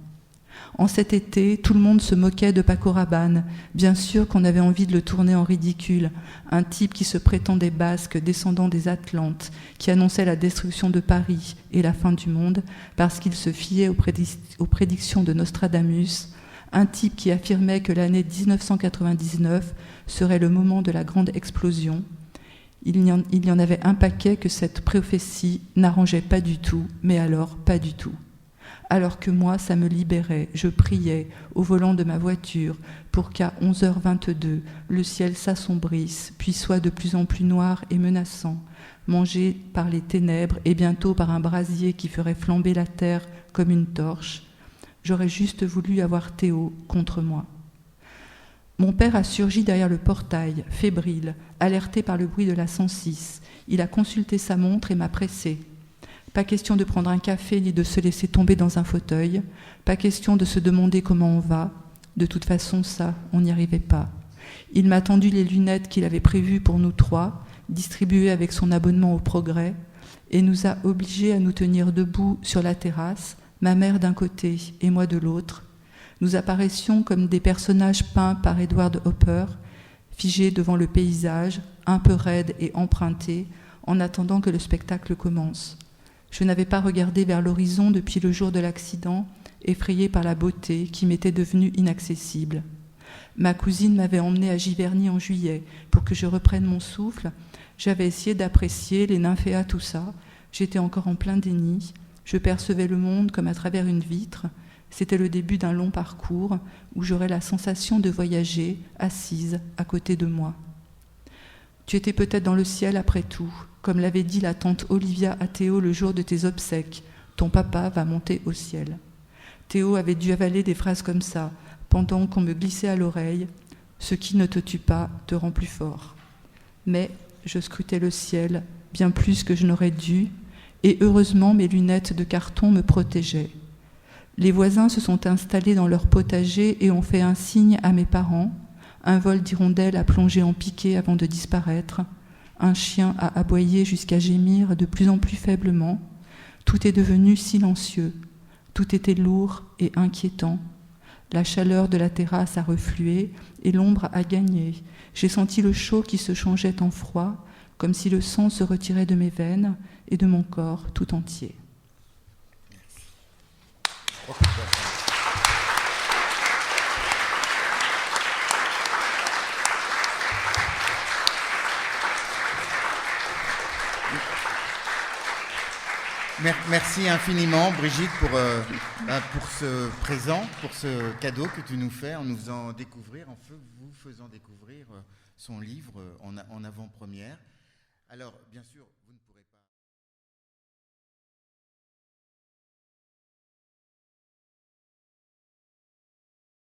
En cet été, tout le monde se moquait de Paco Rabanne. Bien sûr qu'on avait envie de le tourner en ridicule. Un type qui se prétendait basque, descendant des Atlantes, qui annonçait la destruction de Paris et la fin du monde parce qu'il se fiait aux prédictions de Nostradamus. Un type qui affirmait que l'année 1999 serait le moment de la grande explosion. Il y en avait un paquet que cette prophétie n'arrangeait pas du tout, mais alors pas du tout. Alors que moi, ça me libérait, je priais au volant de ma voiture pour qu'à 11h22, le ciel s'assombrisse, puis soit de plus en plus noir et menaçant, mangé par les ténèbres et bientôt par un brasier qui ferait flamber la terre comme une torche. J'aurais juste voulu avoir Théo contre moi. Mon père a surgi derrière le portail, fébrile, alerté par le bruit de la 106. Il a consulté sa montre et m'a pressé. Pas question de prendre un café ni de se laisser tomber dans un fauteuil. Pas question de se demander comment on va. De toute façon, ça, on n'y arrivait pas. Il m'a tendu les lunettes qu'il avait prévues pour nous trois, distribuées avec son abonnement au Progrès, et nous a obligés à nous tenir debout sur la terrasse, ma mère d'un côté et moi de l'autre. Nous apparaissions comme des personnages peints par Edward Hopper, figés devant le paysage, un peu raides et empruntés, en attendant que le spectacle commence. Je n'avais pas regardé vers l'horizon depuis le jour de l'accident, effrayée par la beauté qui m'était devenue inaccessible. Ma cousine m'avait emmenée à Giverny en juillet pour que je reprenne mon souffle. J'avais essayé d'apprécier les nymphéas, tout ça. J'étais encore en plein déni. Je percevais le monde comme à travers une vitre. C'était le début d'un long parcours où j'aurais la sensation de voyager, assise à côté de moi. Tu étais peut-être dans le ciel après tout, comme l'avait dit la tante Olivia à Théo le jour de tes obsèques. Ton papa va monter au ciel. Théo avait dû avaler des phrases comme ça, pendant qu'on me glissait à l'oreille « Ce qui ne te tue pas te rend plus fort ». Mais je scrutais le ciel bien plus que je n'aurais dû, et heureusement mes lunettes de carton me protégeaient. Les voisins se sont installés dans leur potager et ont fait un signe à mes parents. Un vol d'hirondelles a plongé en piqué avant de disparaître. Un chien a aboyé jusqu'à gémir de plus en plus faiblement. Tout est devenu silencieux. Tout était lourd et inquiétant. La chaleur de la terrasse a reflué et l'ombre a gagné. J'ai senti le chaud qui se changeait en froid, comme si le sang se retirait de mes veines et de mon corps tout entier. Merci infiniment, Brigitte, pour ce présent, pour ce cadeau que tu nous fais en nous faisant découvrir, vous faisant découvrir son livre en avant-première. Alors, bien sûr, vous ne pouvez